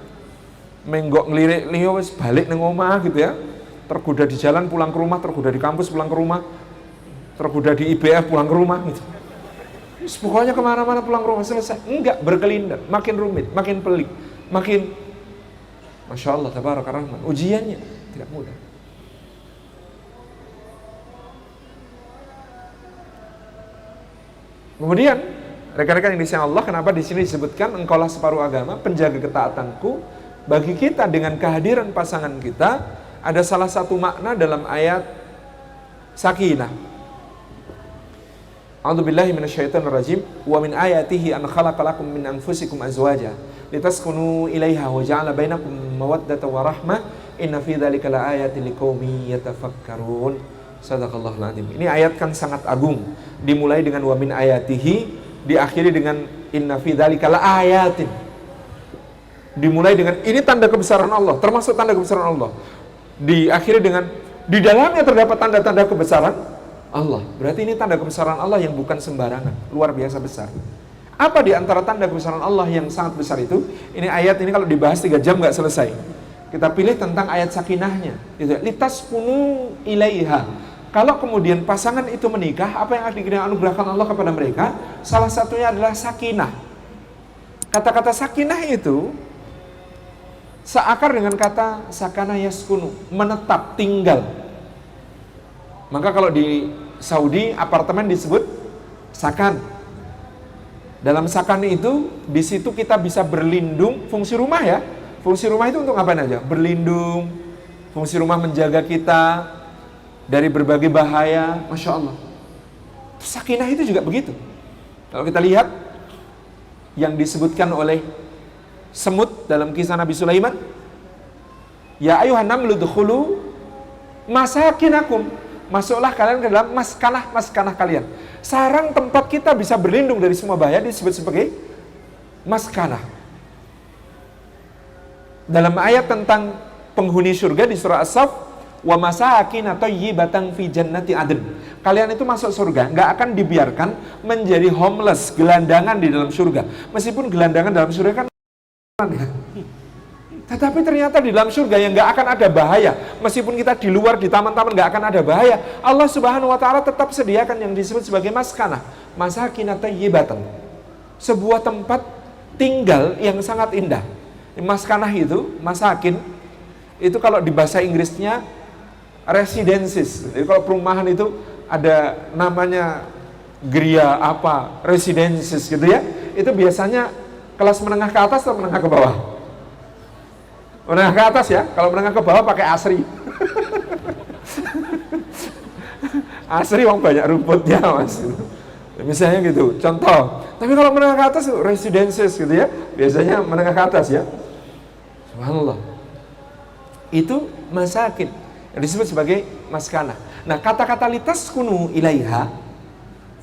Menggok ngelirik liyo wis balik nang omah gitu ya. Tergoda di jalan pulang ke rumah, tergoda di kampus pulang ke rumah, tergoda di IBF pulang ke rumah gitu. Pokoknya kemana-mana pulang ke rumah selesai. Enggak, berkelindan, makin rumit, makin pelik, makin Masya Allah, tabaraka rahman. Ujiannya tidak mudah. Kemudian rekan-rekan yang disayang Allah, kenapa di sini disebutkan engkaulah separuh agama, penjaga ketaatanku. Bagi kita dengan kehadiran pasangan kita, ada salah satu makna dalam ayat sakinah. A'udzubillahi minasyaitonir rajim. Wa min ayatihi an khalaqalakum min anfusikum azwaja litaskunu ilaiha wa ja'ala bainakum mawaddatan wa rahmah inna fi dzalika laayatin liqaumin yatafakkarun. Shadaqallahul azim. Ini ayat kan sangat agung. Dimulai dengan wa min ayatihi, diakhiri dengan inna fi dzalika laayatin. Dimulai dengan ini tanda kebesaran Allah, termasuk tanda kebesaran Allah. Diakhiri dengan di dalamnya terdapat tanda-tanda kebesaran Allah. Berarti ini tanda kebesaran Allah yang bukan sembarangan, luar biasa besar. Apa di antara tanda kebesaran Allah yang sangat besar itu? Ini ayat ini kalau dibahas 3 jam nggak selesai. kita pilih tentang ayat sakinahnya. Itu litaskunu ilaiha. Kalau kemudian pasangan itu menikah, apa yang dianugerahkan Allah kepada mereka? Salah satunya adalah sakinah. Kata-kata sakinah itu seakar dengan kata sakana yaskunu, menetap, tinggal. Maka kalau di Saudi apartemen disebut sakan. Dalam sakan itu, di situ kita bisa berlindung, fungsi rumah ya. Fungsi rumah itu untuk ngapain aja? Berlindung, fungsi rumah menjaga kita dari berbagai bahaya, Masya Allah. Sakinah itu juga begitu. Kalau kita lihat yang disebutkan oleh semut dalam kisah Nabi Sulaiman, ya ayuhan namlu dukhulu masakinakum, masuklah kalian ke dalam maskanah kalian. Sarang tempat kita bisa berlindung dari semua bahaya disebut sebagai maskanah. Dalam ayat tentang penghuni surga di surah As-Saff, wa masakin thayyibatan fi jannati adn. Kalian itu masuk surga, nggak akan dibiarkan menjadi homeless, gelandangan di dalam surga. Meskipun gelandangan dalam surga kan ya. Tetapi ternyata di dalam surga yang nggak akan ada bahaya. Meskipun kita di luar, di taman-taman nggak akan ada bahaya. Allah Subhanahu Wa Taala tetap sediakan yang disebut sebagai maskanah, masakin thayyibatan. Sebuah tempat tinggal yang sangat indah. Maskanah itu, masakin, itu kalau di bahasa Inggrisnya residences. Jadi kalau perumahan itu ada namanya geria apa, residences gitu ya. Itu biasanya kelas menengah ke atas atau menengah ke bawah? Menengah ke atas ya. Kalau menengah ke bawah pakai asri. Asri wong banyak rumputnya mas. Misalnya gitu, contoh. Tapi kalau menengah ke atas residences gitu ya. Biasanya menengah ke atas ya. Subhanallah. Itu masakin yang disebut sebagai maskanah. Nah, kata-kata litaskunu ilaiha,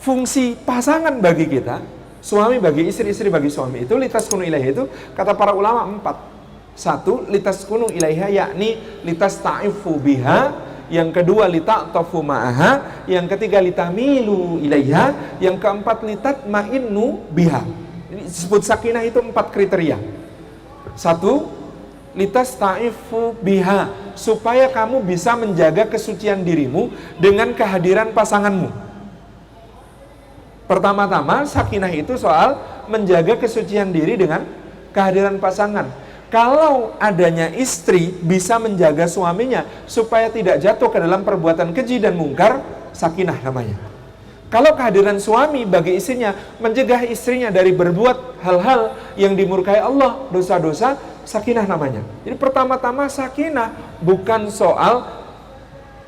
fungsi pasangan bagi kita, suami bagi istri, istri bagi suami, itu litaskunu ilaiha itu kata para ulama 4. 1, litaskunu ilaiha yakni litastaifu biha, yang kedua lita'tafu ma'aha, yang ketiga litamilu ilaiha, yang keempat litatma'innu biha. Ini disebut sakinah itu 4 kriteria. 1, litastaifu biha, supaya kamu bisa menjaga kesucian dirimu dengan kehadiran pasanganmu. Pertama-tama sakinah itu soal menjaga kesucian diri dengan kehadiran pasangan. Kalau adanya istri bisa menjaga suaminya supaya tidak jatuh ke dalam perbuatan keji dan mungkar, sakinah namanya. Kalau kehadiran suami bagi istrinya mencegah istrinya dari berbuat hal-hal yang dimurkai Allah, dosa-dosa, sakinah namanya. Jadi pertama-tama sakinah bukan soal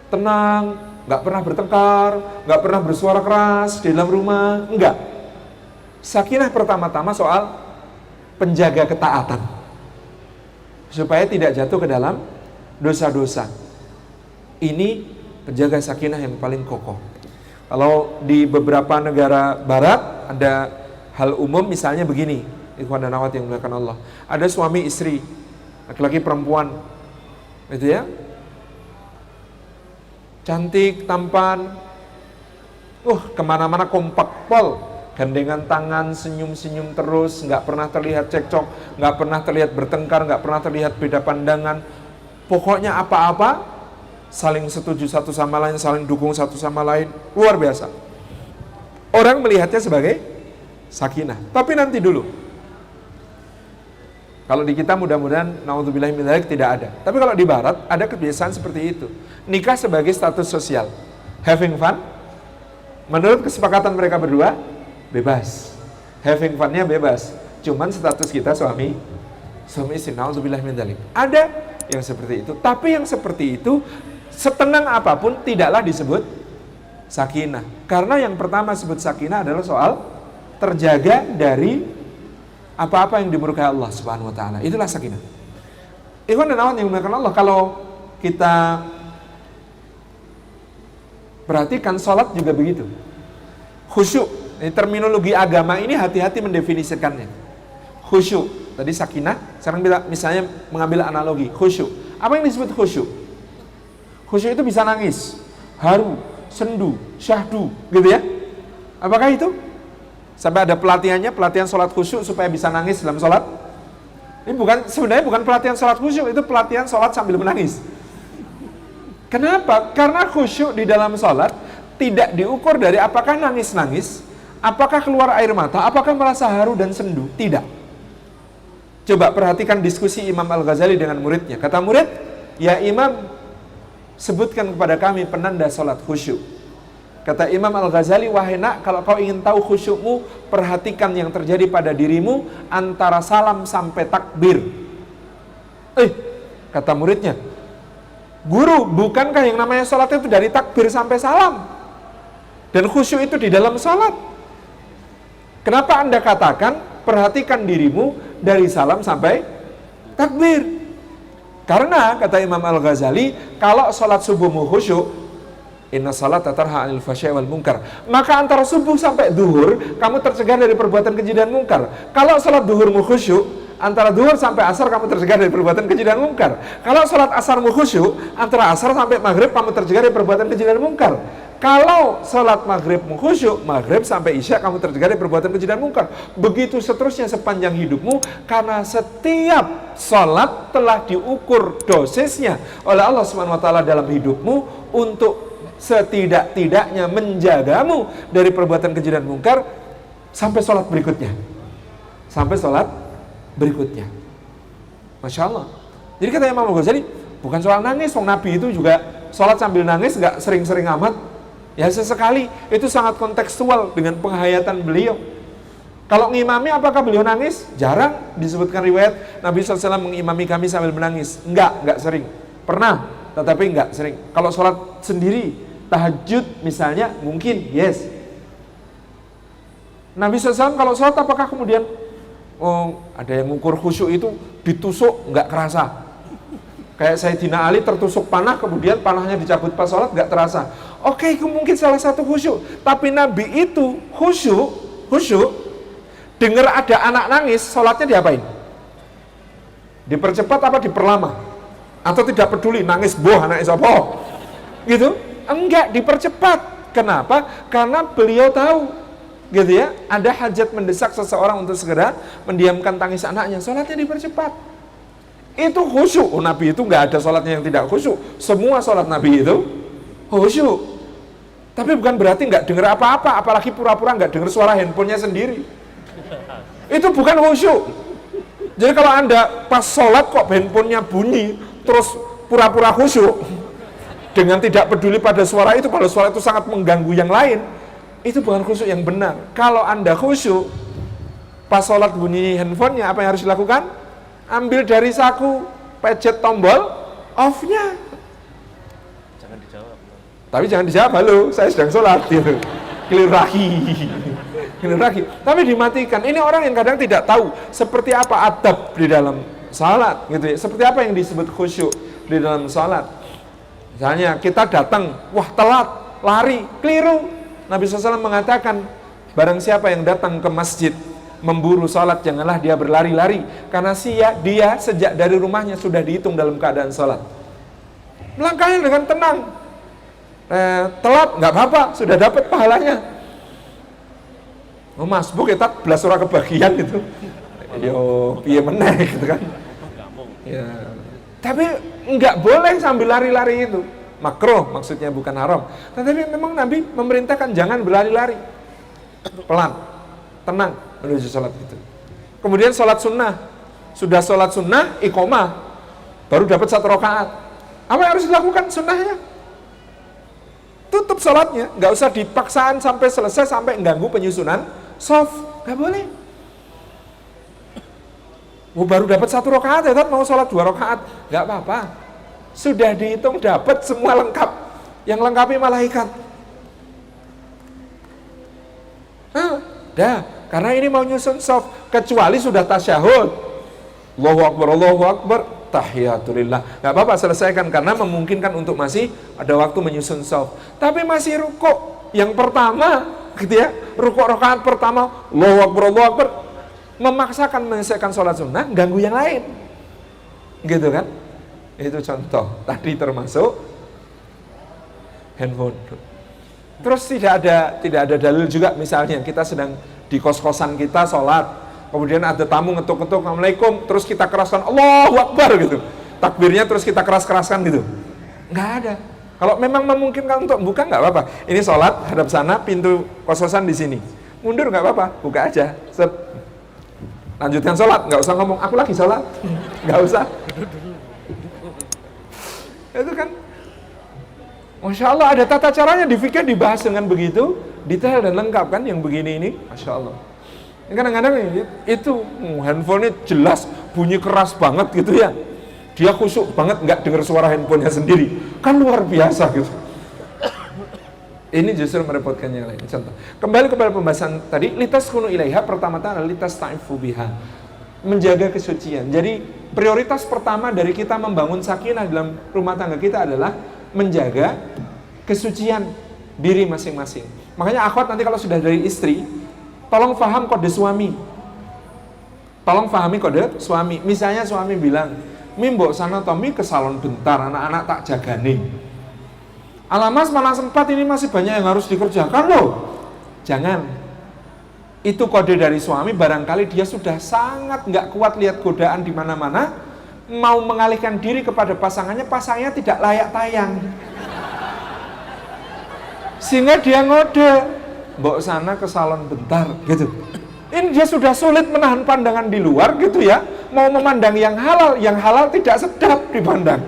tenang, nggak pernah bertengkar, nggak pernah bersuara keras di dalam rumah, enggak. Sakinah pertama-tama soal penjaga ketaatan, supaya tidak jatuh ke dalam dosa-dosa. Ini penjaga sakinah yang paling kokoh. Kalau di beberapa negara barat ada hal umum misalnya begini, ikhwan dan akhwat yang dimuliakan Allah. Ada suami istri, laki-laki perempuan, gitu ya. Cantik, tampan, kemana-mana kompak pol, gandengan tangan, senyum-senyum terus, nggak pernah terlihat cekcok, nggak pernah terlihat bertengkar, nggak pernah terlihat beda pandangan. Pokoknya apa-apa, saling setuju satu sama lain, saling dukung satu sama lain, luar biasa. Orang melihatnya sebagai sakinah. Tapi nanti dulu, kalau di kita mudah-mudahan naudzubillahi min dzalik tidak ada. Tapi kalau di barat ada kebiasaan seperti itu. Nikah sebagai status sosial, having fun. Menurut kesepakatan mereka berdua, bebas, having fun-nya bebas. Cuman status kita suami istri, naudzubillah min dzalik. Ada yang seperti itu, tapi yang seperti itu setenang apapun tidaklah disebut sakinah. Karena yang pertama disebut sakinah adalah soal terjaga dari apa-apa yang dimurkai Allah Subhanahu wa taala. Itulah sakinah. Ikhwan dan akhwat yang dimuliakan Allah, kalau kita perhatikan sholat juga begitu. Khusyuk. Ini terminologi agama ini hati-hati mendefinisikannya. Khusyuk. Tadi sakinah, sekarang misalnya mengambil analogi. Khusyuk. Apa yang disebut khusyuk? Khusyuk itu bisa nangis, haru, sendu, syahdu, gitu ya. Apakah itu? Sampai ada pelatihannya, pelatihan sholat khusyuk supaya bisa nangis dalam sholat. Ini sebenarnya bukan pelatihan sholat khusyuk, itu pelatihan sholat sambil menangis. Kenapa? Karena khusyuk di dalam sholat tidak diukur dari apakah nangis-nangis, apakah keluar air mata, apakah merasa haru dan sendu. Tidak. Coba perhatikan diskusi Imam Al-Ghazali dengan muridnya. Kata murid, ya Imam, sebutkan kepada kami penanda sholat khusyuk. Kata Imam Al-Ghazali, wahai nak, kalau kau ingin tahu khusyukmu, perhatikan yang terjadi pada dirimu antara salam sampai takbir. Kata muridnya, guru, bukankah yang namanya sholat itu dari takbir sampai salam? Dan khusyuk itu di dalam sholat. Kenapa Anda katakan, perhatikan dirimu dari salam sampai takbir? Karena, kata Imam Al-Ghazali, kalau sholat subuhmu khusyuk, inna salata tarha anil fahsya'i wal munkar, maka antara subuh sampai duhur, kamu tercegah dari perbuatan keji dan mungkar. Kalau sholat duhurmu khusyuk, antara duhur sampai asar, kamu tercegah dari perbuatan keji dan mungkar. Kalau sholat asarmu khusyuk, antara asar sampai maghrib, kamu tercegah dari perbuatan keji dan mungkar. Kalau sholat maghribmu khusyuk, maghrib sampai isya kamu tercegah dari perbuatan keji dan mungkar. Begitu seterusnya sepanjang hidupmu, karena setiap sholat telah diukur dosisnya oleh Allah SWT dalam hidupmu untuk setidak-tidaknya menjagamu dari perbuatan keji dan mungkar sampai sholat berikutnya. Sampai sholat berikutnya. Masya Allah. Jadi kata Imam Al-Ghazali, bukan soal nangis, Nabi itu juga sholat sambil nangis, gak sering-sering amat. Ya sesekali, itu sangat kontekstual dengan penghayatan beliau. Kalau ngimami, apakah beliau nangis? Jarang disebutkan riwayat Nabi SAW mengimami kami sambil menangis. Enggak sering. Pernah, tetapi enggak sering. Kalau sholat sendiri, tahajud misalnya, mungkin, yes. Nabi SAW kalau sholat, apakah kemudian ada yang mengukur khusyuk itu ditusuk, enggak kerasa. Kayak Sayyidina Ali tertusuk panah, kemudian panahnya dicabut pas sholat, enggak terasa. Oke, itu mungkin salah satu khusyuk. Tapi Nabi itu khusyuk, dengar ada anak nangis, sholatnya diapain? Dipercepat apa diperlama? Atau tidak peduli, nangis boh, nangis apa? Gitu? Enggak, dipercepat. Kenapa? Karena beliau tahu, gitu ya, ada hajat mendesak seseorang untuk segera mendiamkan tangis anaknya, sholatnya dipercepat. Itu khusyuk. Nabi itu nggak ada sholatnya yang tidak khusyuk. Semua sholat Nabi itu khusyuk. Tapi bukan berarti nggak dengar apa-apa, apalagi pura-pura nggak dengar suara handphonenya sendiri. Itu bukan khusyuk. Jadi kalau Anda pas sholat kok handphonenya bunyi, terus pura-pura khusyuk, dengan tidak peduli pada suara itu, kalau suara itu sangat mengganggu yang lain, itu bukan khusyuk yang benar. Kalau Anda khusyuk, pas sholat bunyi handphonenya, apa yang harus dilakukan? Ambil dari saku, pencet tombol off-nya. Jangan dijawab. Tapi jangan dijawab, halo, saya sedang sholat, gitu. Keliru lagi. Tapi dimatikan. Ini orang yang kadang tidak tahu seperti apa adab di dalam sholat, gitu ya. Seperti apa yang disebut khusyuk di dalam sholat. Misalnya kita datang, wah telat, lari, keliru. Nabi SAW mengatakan, barang siapa yang datang ke masjid memburu sholat, janganlah dia berlari-lari, karena dia sejak dari rumahnya sudah dihitung dalam keadaan sholat. Melangkahnya dengan tenang. Telat, nggak apa-apa, sudah dapat pahalanya. Mas, bu kita belas ora kebagian gitu. Yo, piye meneh gitu kan. Ya. Tapi nggak boleh sambil lari-lari itu. Makruh maksudnya, bukan haram. Tetapi memang Nabi memerintahkan jangan berlari-lari. Pelan, tenang menuju sholat itu. Kemudian sholat sunnah. Sudah sholat sunnah, iqomah, baru dapat 1 rakaat. Apa yang harus dilakukan sunnahnya? Tutup sholatnya, nggak usah dipaksaan sampai selesai, sampai mengganggu penyusunan shaf, nggak boleh. Baru dapat 1 rakaat, ya kan, mau sholat 2 rakaat, nggak apa-apa. Sudah dihitung dapat semua lengkap, yang lengkapi malaikat. Karena ini mau nyusun shaf, kecuali sudah tasyahud, Allahu Akbar, tahiyatulillah, nggak apa-apa, selesaikan, karena memungkinkan untuk masih ada waktu menyusun shaf. Tapi masih rukuk yang pertama, gitu ya, rukuk rakaat pertama, Allahu Akbar, memaksakan menyelesaikan sholat sunnah, ganggu yang lain, gitu kan? Itu contoh tadi, termasuk handphone. Terus tidak ada dalil juga, misalnya kita sedang di kos-kosan kita sholat, Kemudian ada tamu ngetuk-ngetuk, Assalamualaikum, terus kita keraskan Allahu Akbar gitu. Takbirnya terus kita keras-keraskan gitu. Nggak ada. Kalau memang memungkinkan untuk buka nggak apa-apa. Ini sholat hadap sana, pintu kos-kosan di sini. Mundur nggak apa-apa, buka aja. Set. Lanjutkan sholat, nggak usah ngomong aku lagi sholat, nggak usah. Itu kan, Masya Allah ada tata caranya di fikih dibahas dengan begitu detail dan lengkap kan yang begini ini, Masya Allah. Kadang-kadang itu handphonenya jelas bunyi keras banget gitu ya. Dia khusyuk banget nggak dengar suara handphonenya sendiri, kan luar biasa gitu. Ini justru merepotkan yang lain. Contoh, kembali kepada pembahasan tadi, litas kunu ilaiha, pertama-tama litas ta'ifu biha, menjaga kesucian. Jadi prioritas pertama dari kita membangun sakinah dalam rumah tangga kita adalah menjaga kesucian diri masing-masing. Makanya akhwat nanti kalau sudah dari istri, tolong paham kode suami. Tolong pahami kode suami. Misalnya suami bilang, "Mimbo sana Tommy ke salon bentar, anak-anak tak jagane." Alah mas, mana sempat, ini masih banyak yang harus dikerjakan loh. Jangan. Itu kode dari suami, barangkali dia sudah sangat nggak kuat lihat godaan di mana-mana, mau mengalihkan diri kepada pasangannya tidak layak tayang. Sehingga dia ngode, "Mbok sana ke salon bentar," gitu. Ini dia sudah sulit menahan pandangan di luar gitu ya, mau memandang yang halal tidak sedap dipandang.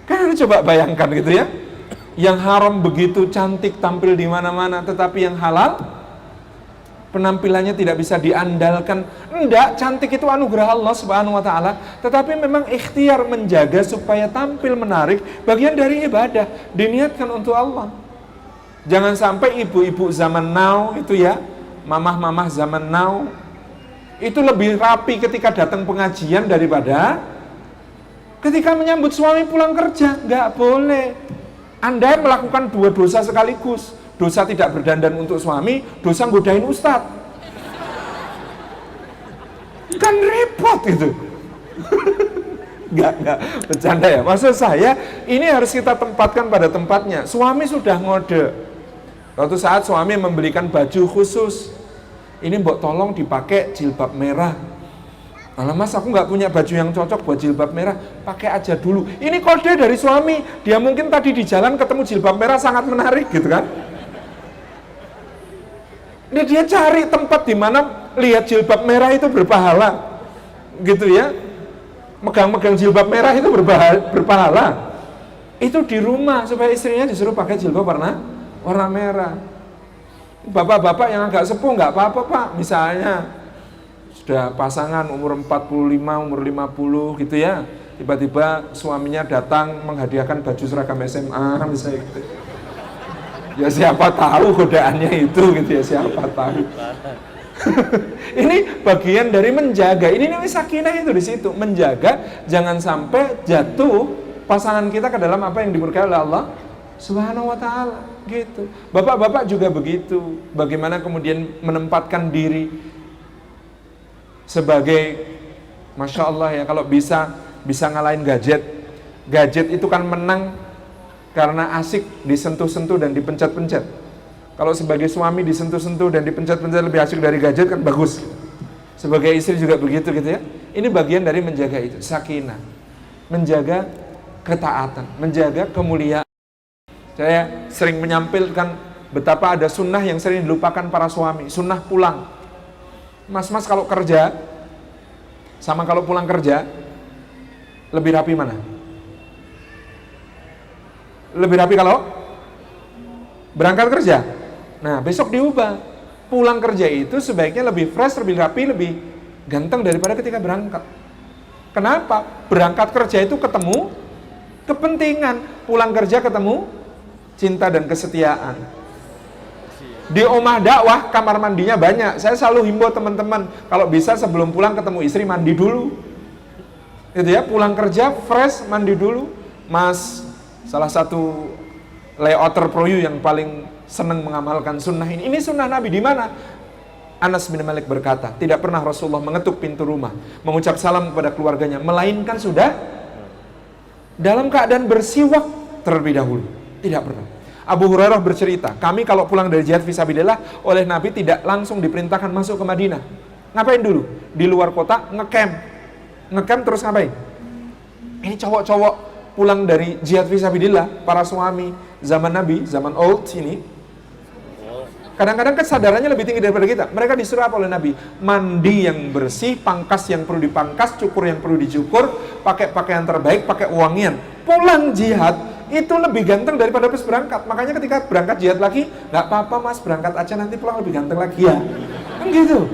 Kan coba bayangkan gitu ya, yang haram begitu cantik tampil di mana-mana, tetapi yang halal penampilannya tidak bisa diandalkan. Enggak, cantik itu anugerah Allah Subhanahu wa taala, tetapi memang ikhtiar menjaga supaya tampil menarik, bagian dari ibadah, diniatkan untuk Allah. Jangan sampai ibu-ibu zaman now itu ya, mamah-mamah zaman now itu lebih rapi ketika datang pengajian daripada ketika menyambut suami pulang kerja. Nggak boleh. Anda melakukan dua dosa sekaligus. Dosa tidak berdandan untuk suami, dosa godain ustadz. Kan repot itu. Enggak, bercanda ya. Maksud saya, ini harus kita tempatkan pada tempatnya. Suami sudah ngode. Suatu saat suami membelikan baju khusus. Ini mbok tolong dipakai jilbab merah. Alah mas, aku nggak punya baju yang cocok buat jilbab merah, pakai aja dulu. Ini kode dari suami. Dia mungkin tadi di jalan ketemu jilbab merah sangat menarik gitu kan. Ini dia cari tempat di mana lihat jilbab merah itu berpahala, gitu ya. Megang-megang jilbab merah itu berpahala. Itu di rumah supaya istrinya disuruh pakai jilbab warna merah. Bapak-bapak yang agak sepuh nggak apa-apa pak, misalnya sudah pasangan umur 45, umur 50 gitu ya, tiba-tiba suaminya datang menghadiahkan baju seragam SMA misalnya gitu. Ya siapa tahu godaannya itu gitu ya, siapa tahu. Ini bagian dari menjaga. Ini namanya sakinah itu di situ, menjaga jangan sampai jatuh pasangan kita ke dalam apa yang diberkahi oleh Allah Subhanahu wa taala gitu. Bapak-bapak juga begitu. Bagaimana kemudian menempatkan diri sebagai, Masya Allah ya, kalau bisa ngalahin gadget. Gadget itu kan menang karena asik disentuh-sentuh dan dipencet-pencet. Kalau sebagai suami disentuh-sentuh dan dipencet-pencet lebih asik dari gadget kan bagus. Sebagai istri juga begitu gitu ya. Ini bagian dari menjaga itu, sakinah. Menjaga ketaatan, menjaga kemuliaan. Saya sering menyampilkan betapa ada sunnah yang sering dilupakan para suami. Sunnah pulang. Mas kalau kerja sama kalau pulang kerja lebih rapi mana? Lebih rapi kalau berangkat kerja. Nah besok diubah, pulang kerja itu sebaiknya lebih fresh, lebih rapi, lebih ganteng daripada ketika berangkat. Kenapa? Berangkat kerja itu ketemu kepentingan, pulang kerja ketemu cinta dan kesetiaan. Di omah dakwah kamar mandinya banyak. Saya selalu himbau teman-teman, kalau bisa sebelum pulang ketemu istri mandi dulu. Gitu ya, pulang kerja fresh, mandi dulu. Mas, salah satu layouter pro you yang paling senang mengamalkan sunnah ini. Ini sunnah Nabi di mana? Anas bin Malik berkata, tidak pernah Rasulullah mengetuk pintu rumah, mengucap salam kepada keluarganya, melainkan sudah dalam keadaan bersiwak terlebih dahulu. Tidak pernah. Abu Hurairah bercerita, kami kalau pulang dari jihad fisabilillah oleh Nabi tidak langsung diperintahkan masuk ke Madinah. Ngapain dulu? Di luar kota ngecamp. Ngecamp terus ngapain? Ini cowok-cowok pulang dari jihad fisabilillah, para suami zaman Nabi, zaman old ini. Kadang-kadang kesadarannya lebih tinggi daripada kita. Mereka disuruh apa oleh Nabi? Mandi yang bersih, pangkas yang perlu dipangkas, cukur yang perlu dicukur, pakai pakaian terbaik, pakai wangian. Pulang jihad itu lebih ganteng daripada pas berangkat. Makanya ketika berangkat jihad lagi, nggak apa-apa mas, berangkat aja nanti pulang lebih ganteng lagi ya. Kan gitu.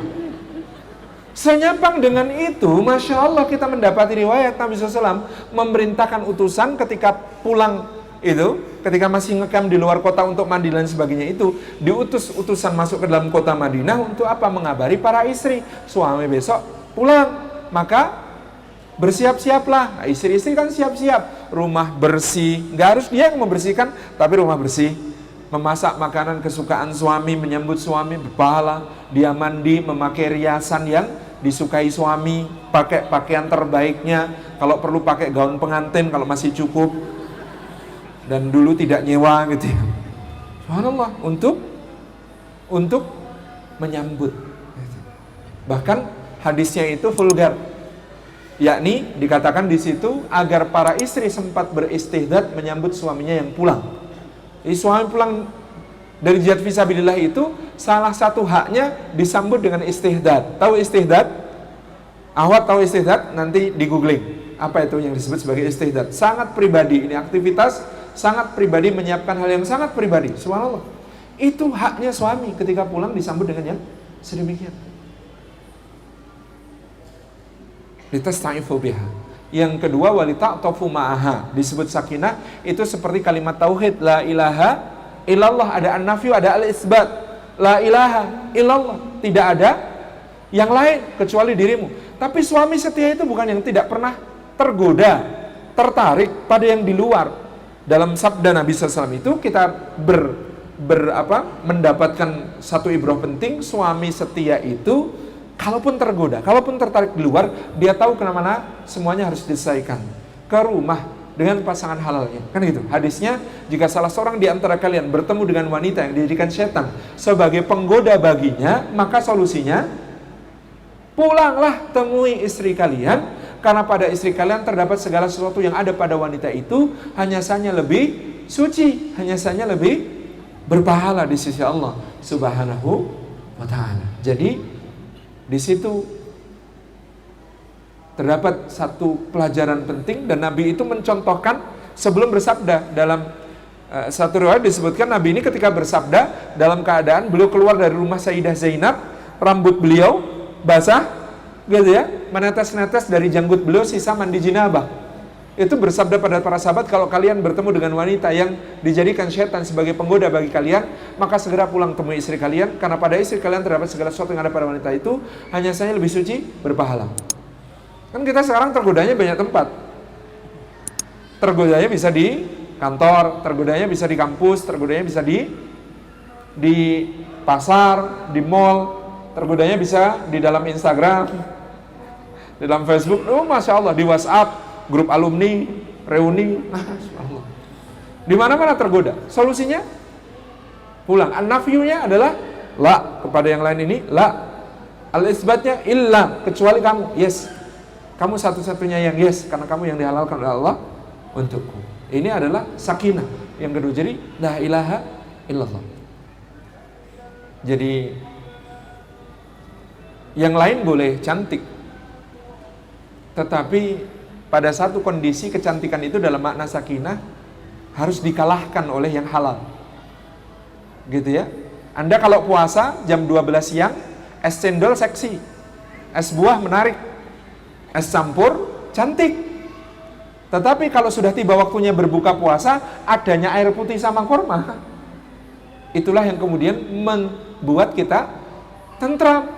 Senyapang dengan itu, Masya Allah kita mendapati riwayat Nabi SAW memerintahkan utusan ketika pulang itu, ketika masih ngecamp di luar kota untuk mandi dan sebagainya itu, diutus utusan masuk ke dalam kota Madinah untuk apa? Mengabari para istri, suami besok pulang, maka bersiap-siaplah. Nah, istri-istri kan siap-siap, rumah bersih, nggak harus dia yang membersihkan, tapi rumah bersih, memasak makanan kesukaan suami, menyambut suami berpahala, dia mandi, memakai riasan yang disukai suami, pakai pakaian terbaiknya, kalau perlu pakai gaun pengantin kalau masih cukup, dan dulu tidak nyewa gitu ya. Subhanallah, untuk menyambut. Bahkan hadisnya itu vulgar, yakni dikatakan di situ agar para istri sempat beristihdad menyambut suaminya yang pulang. Jadi suami pulang dari jihad fisabilillah itu salah satu haknya disambut dengan istihdad. Tahu istihdad? Ahwat tahu istihdad? Nanti di googling apa itu yang disebut sebagai istihdad. Sangat pribadi, ini aktivitas sangat pribadi, menyiapkan hal yang sangat pribadi. Subhanallah, itu haknya suami ketika pulang disambut dengan yang sedemikian. Litastaifu biha. Yang kedua, walita'tafu ma'aha, disebut sakinah, itu seperti kalimat tauhid, la ilaha illallah, ada an-nafyu, ada al-isbat. La ilaha illallah, tidak ada yang lain kecuali dirimu. Tapi suami setia itu bukan yang tidak pernah tergoda, tertarik pada yang di luar. Dalam sabda Nabi SAW itu kita mendapatkan satu ibrah penting. Suami setia itu kalaupun tergoda, kalaupun tertarik di luar, dia tahu kemana semuanya harus diselesaikan. Ke rumah dengan pasangan halalnya. Kan gitu. Hadisnya, jika salah seorang di antara kalian bertemu dengan wanita yang dijadikan setan sebagai penggoda baginya, maka solusinya, pulanglah temui istri kalian, karena pada istri kalian terdapat segala sesuatu yang ada pada wanita itu, hanya saja lebih suci, hanya saja lebih berpahala di sisi Allah Subhanahu wa ta'ala. Jadi di situ terdapat satu pelajaran penting, dan Nabi itu mencontohkan sebelum bersabda. Dalam satu riwayat disebutkan Nabi ini ketika bersabda dalam keadaan beliau keluar dari rumah Sayyidah Zainab, rambut beliau basah gitu ya, menetes-netes dari janggut beliau sisa mandi jinabah. Itu bersabda pada para sahabat, kalau kalian bertemu dengan wanita yang dijadikan syaitan sebagai penggoda bagi kalian, maka segera pulang temui istri kalian, karena pada istri kalian terdapat segala sesuatu yang ada pada wanita itu, hanya saja lebih suci, berpahala. Kan kita sekarang tergodanya banyak tempat. Tergodanya bisa di kantor, tergodanya bisa di kampus, tergodanya bisa di pasar, di mall, tergodanya bisa di dalam Instagram, di dalam Facebook, Masya Allah, di WhatsApp, grup alumni, reuni, di mana-mana tergoda. Solusinya pulang. An-nafyunya adalah la, kepada yang lain ini la. Al-isbatnya illa, kecuali kamu, yes. Kamu satu-satunya yang yes, karena kamu yang dihalalkan oleh Allah untukku. Ini adalah sakinah. Yang kedua, jadi la ilaha illallah. Jadi yang lain boleh cantik, tetapi pada satu kondisi kecantikan itu dalam makna sakinah harus dikalahkan oleh yang halal. Gitu ya. Anda kalau puasa jam 12 siang, es cendol seksi, es buah menarik, es campur cantik. Tetapi kalau sudah tiba waktunya berbuka puasa, adanya air putih sama kurma, itulah yang kemudian membuat kita tentram,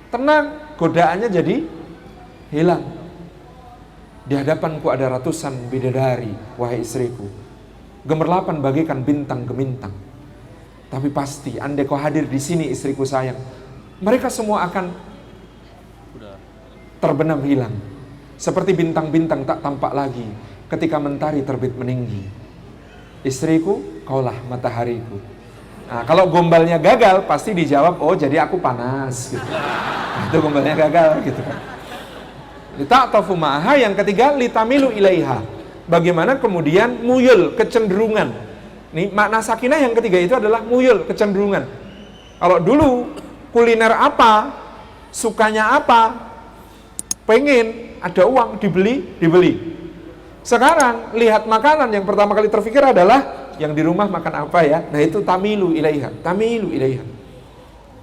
tenang, godaannya jadi hilang. Di hadapanku ada ratusan bidadari, wahai istriku, gemerlapan bagaikan bintang gemintang. Tapi pasti, andai kau hadir di sini istriku sayang, mereka semua akan terbenam hilang, seperti bintang-bintang tak tampak lagi ketika mentari terbit meninggi. Istriku, kaulah matahariku. Nah, kalau gombalnya gagal, pasti dijawab, oh jadi aku panas. Gitu. Nah, itu gombalnya gagal, gitu kan. Lita'tafu ma'aha, yang ketiga, litamilu ilaiha. Bagaimana kemudian muyul, kecenderungan. Nih, makna sakinah yang ketiga itu adalah muyul, kecenderungan. Kalau dulu, kuliner apa, sukanya apa, pengen, ada uang, dibeli. Sekarang, lihat makanan, yang pertama kali terfikir adalah, yang di rumah makan apa ya? Nah itu tamilu ilaiha.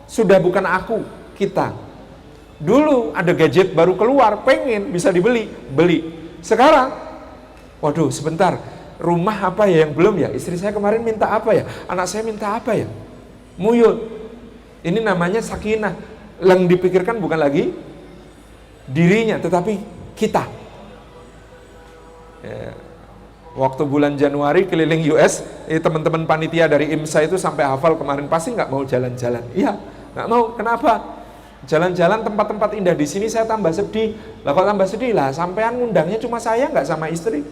Sudah bukan aku, kita. Dulu ada gadget baru keluar, pengen, bisa beli. Sekarang, waduh sebentar, rumah apa ya yang belum ya? Istri saya kemarin minta apa ya? Anak saya minta apa ya? Muyul. Ini namanya sakinah. Yang dipikirkan bukan lagi dirinya, tetapi kita. Ya. Waktu bulan Januari keliling US, teman-teman panitia dari IMSA itu sampai hafal kemarin, pasti nggak mau jalan-jalan. Iya, nggak mau. Kenapa? Jalan-jalan tempat-tempat indah di sini saya tambah sedih. Lah kalau tambah sedih lah, sampean ngundangnya cuma saya, nggak sama istri.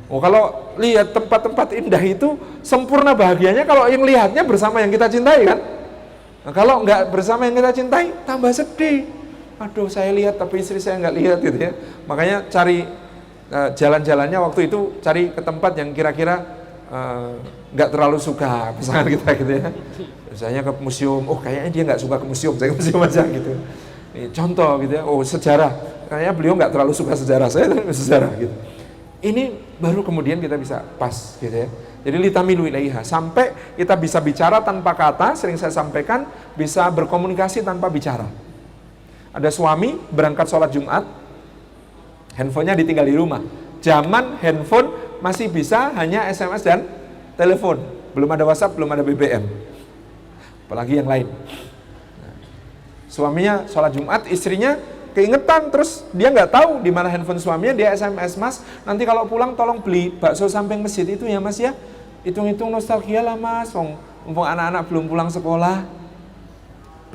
Oh kalau lihat tempat-tempat indah itu sempurna bahagianya kalau yang lihatnya bersama yang kita cintai kan. Nah, kalau nggak bersama yang kita cintai, tambah sedih. Aduh saya lihat tapi istri saya nggak lihat gitu ya. Makanya cari jalan-jalannya waktu itu cari ke tempat yang kira-kira nggak terlalu suka pasangan kita gitu ya. Misalnya ke museum, oh kayaknya dia nggak suka ke museum, saya ke museum aja gitu. Ini contoh gitu ya, oh sejarah, kayaknya beliau nggak terlalu suka sejarah, saya sejarah gitu. Ini baru kemudian kita bisa pas gitu ya. Jadi litamilu ilaiha, sampai kita bisa bicara tanpa kata, sering saya sampaikan, bisa berkomunikasi tanpa bicara. Ada suami berangkat sholat Jumat, handphonenya ditinggal di rumah. Zaman handphone masih bisa hanya SMS dan telepon. Belum ada WhatsApp, belum ada BBM. Apalagi yang lain. Nah, suaminya sholat Jumat, istrinya keingetan, terus dia nggak tahu di mana handphone suaminya, dia SMS, Mas, nanti kalau pulang tolong beli bakso samping masjid itu ya Mas ya. Hitung-hitung nostalgia lah Mas, mumpung anak-anak belum pulang sekolah.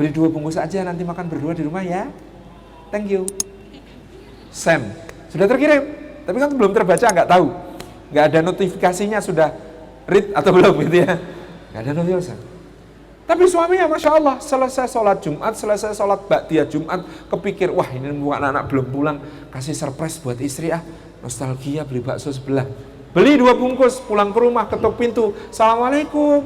Beli 2 bungkus aja, nanti makan berdua di rumah ya. Thank you. Send. Sudah terkirim, tapi kan belum terbaca, nggak tahu. Nggak ada notifikasinya, sudah read atau belum gitu ya. Nggak ada notifikasi. Tapi suaminya Masya Allah, selesai sholat Jumat, selesai sholat Ba'diyah Jumat, kepikir, wah ini anak-anak belum pulang, kasih surprise buat istri nostalgia beli bakso sebelah. Beli 2 bungkus, pulang ke rumah, ketuk pintu, Assalamualaikum.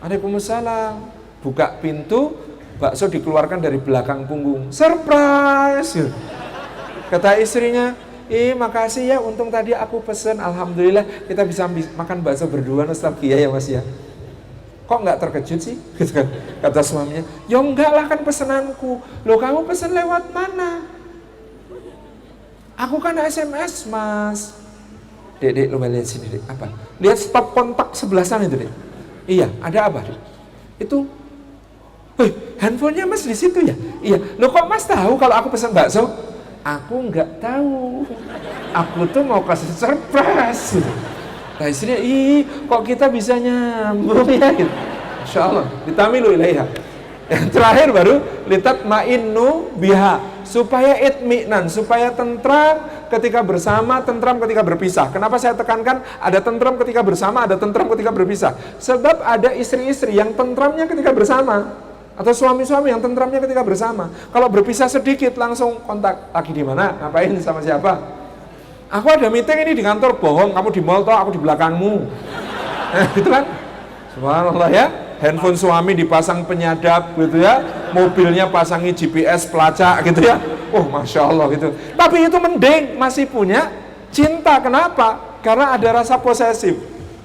Waalaikumsalam. Buka pintu, bakso dikeluarkan dari belakang punggung. Surprise! Kata istrinya, makasih ya, untung tadi aku pesen, alhamdulillah kita bisa makan bakso berdua, nostalgia ya Mas ya. Kok nggak terkejut sih? Kata suaminya, ya enggak lah kan pesenanku. Loh kamu pesen lewat mana? Aku kan SMS Mas. Dek, lu lihat sini dek, apa? Lihat stop kontak sebelah sana itu dek. Iya, ada apa dek? Itu, handphonenya Mas di situ ya? Iya, loh kok Mas tahu kalau aku pesen bakso? Aku nggak tahu, aku tuh mau kasih surprise. Nah istrinya, kok kita bisa nyambung ya gitu. Masya Allah, ditamilu ilaiha. Yang terakhir baru litatma'innu biha, supaya itminan, supaya tentram ketika bersama, tentram ketika berpisah. Kenapa saya tekankan ada tentram ketika bersama, ada tentram ketika berpisah? Sebab ada istri-istri yang tentramnya ketika bersama, atau suami-suami yang tentramnya ketika bersama. Kalau berpisah sedikit langsung kontak, lagi di mana, ngapain, sama siapa. Aku ada meeting ini di kantor, bohong, kamu di mall toh, aku di belakangmu. Gitu kan? Subhanallah ya. Handphone suami dipasang penyadap gitu ya, mobilnya pasangi GPS pelacak gitu ya. Oh Masya Allah gitu. Tapi itu mending masih punya cinta. Kenapa? Karena ada rasa posesif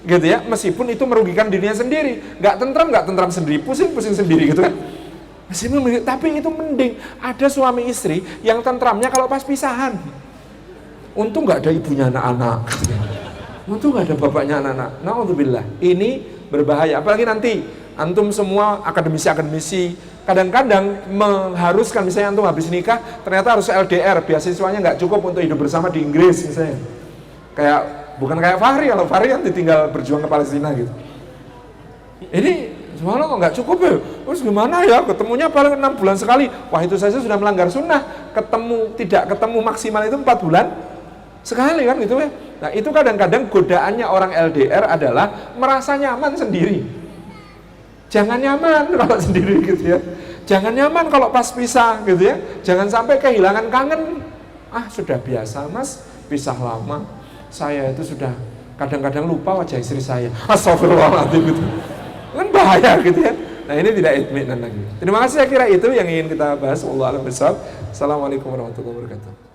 gitu ya, meskipun itu merugikan dirinya sendiri. Nggak tentram sendiri, pusing sendiri gitu kan. Tapi itu mending ada suami istri yang tentramnya kalau pas pisahan. Untung nggak ada ibunya anak-anak. Untung nggak ada bapaknya anak-anak. Na'udzubillah. Ini berbahaya. Apalagi nanti antum semua akademisi kadang-kadang mengharuskan, misalnya antum habis nikah ternyata harus LDR, beasiswanya nggak cukup untuk hidup bersama di Inggris misalnya. Bukan kayak Fahri, kalau Fahri kan ditinggal berjuang ke Palestina gitu. Ini semuanya kok nggak cukup ya? Terus gimana ya? Ketemunya paling 6 bulan sekali. Wah itu saja sudah melanggar sunnah. Tidak ketemu maksimal itu 4 bulan sekali kan gitu ya. Nah itu kadang-kadang godaannya orang LDR adalah merasa nyaman sendiri. Jangan nyaman kalau sendiri gitu ya. Jangan nyaman kalau pas pisah gitu ya. Jangan sampai kehilangan kangen. Ah, sudah biasa Mas, pisah lama. Saya itu sudah kadang-kadang lupa wajah istri saya. Astagfirullahaladzim gitu. Kan bahaya gitu ya. Nah, ini tidak itminan lagi. Terima kasih, saya kira itu yang ingin kita bahas. Wallahu a'lam bishawab. Assalamualaikum warahmatullahi wabarakatuh.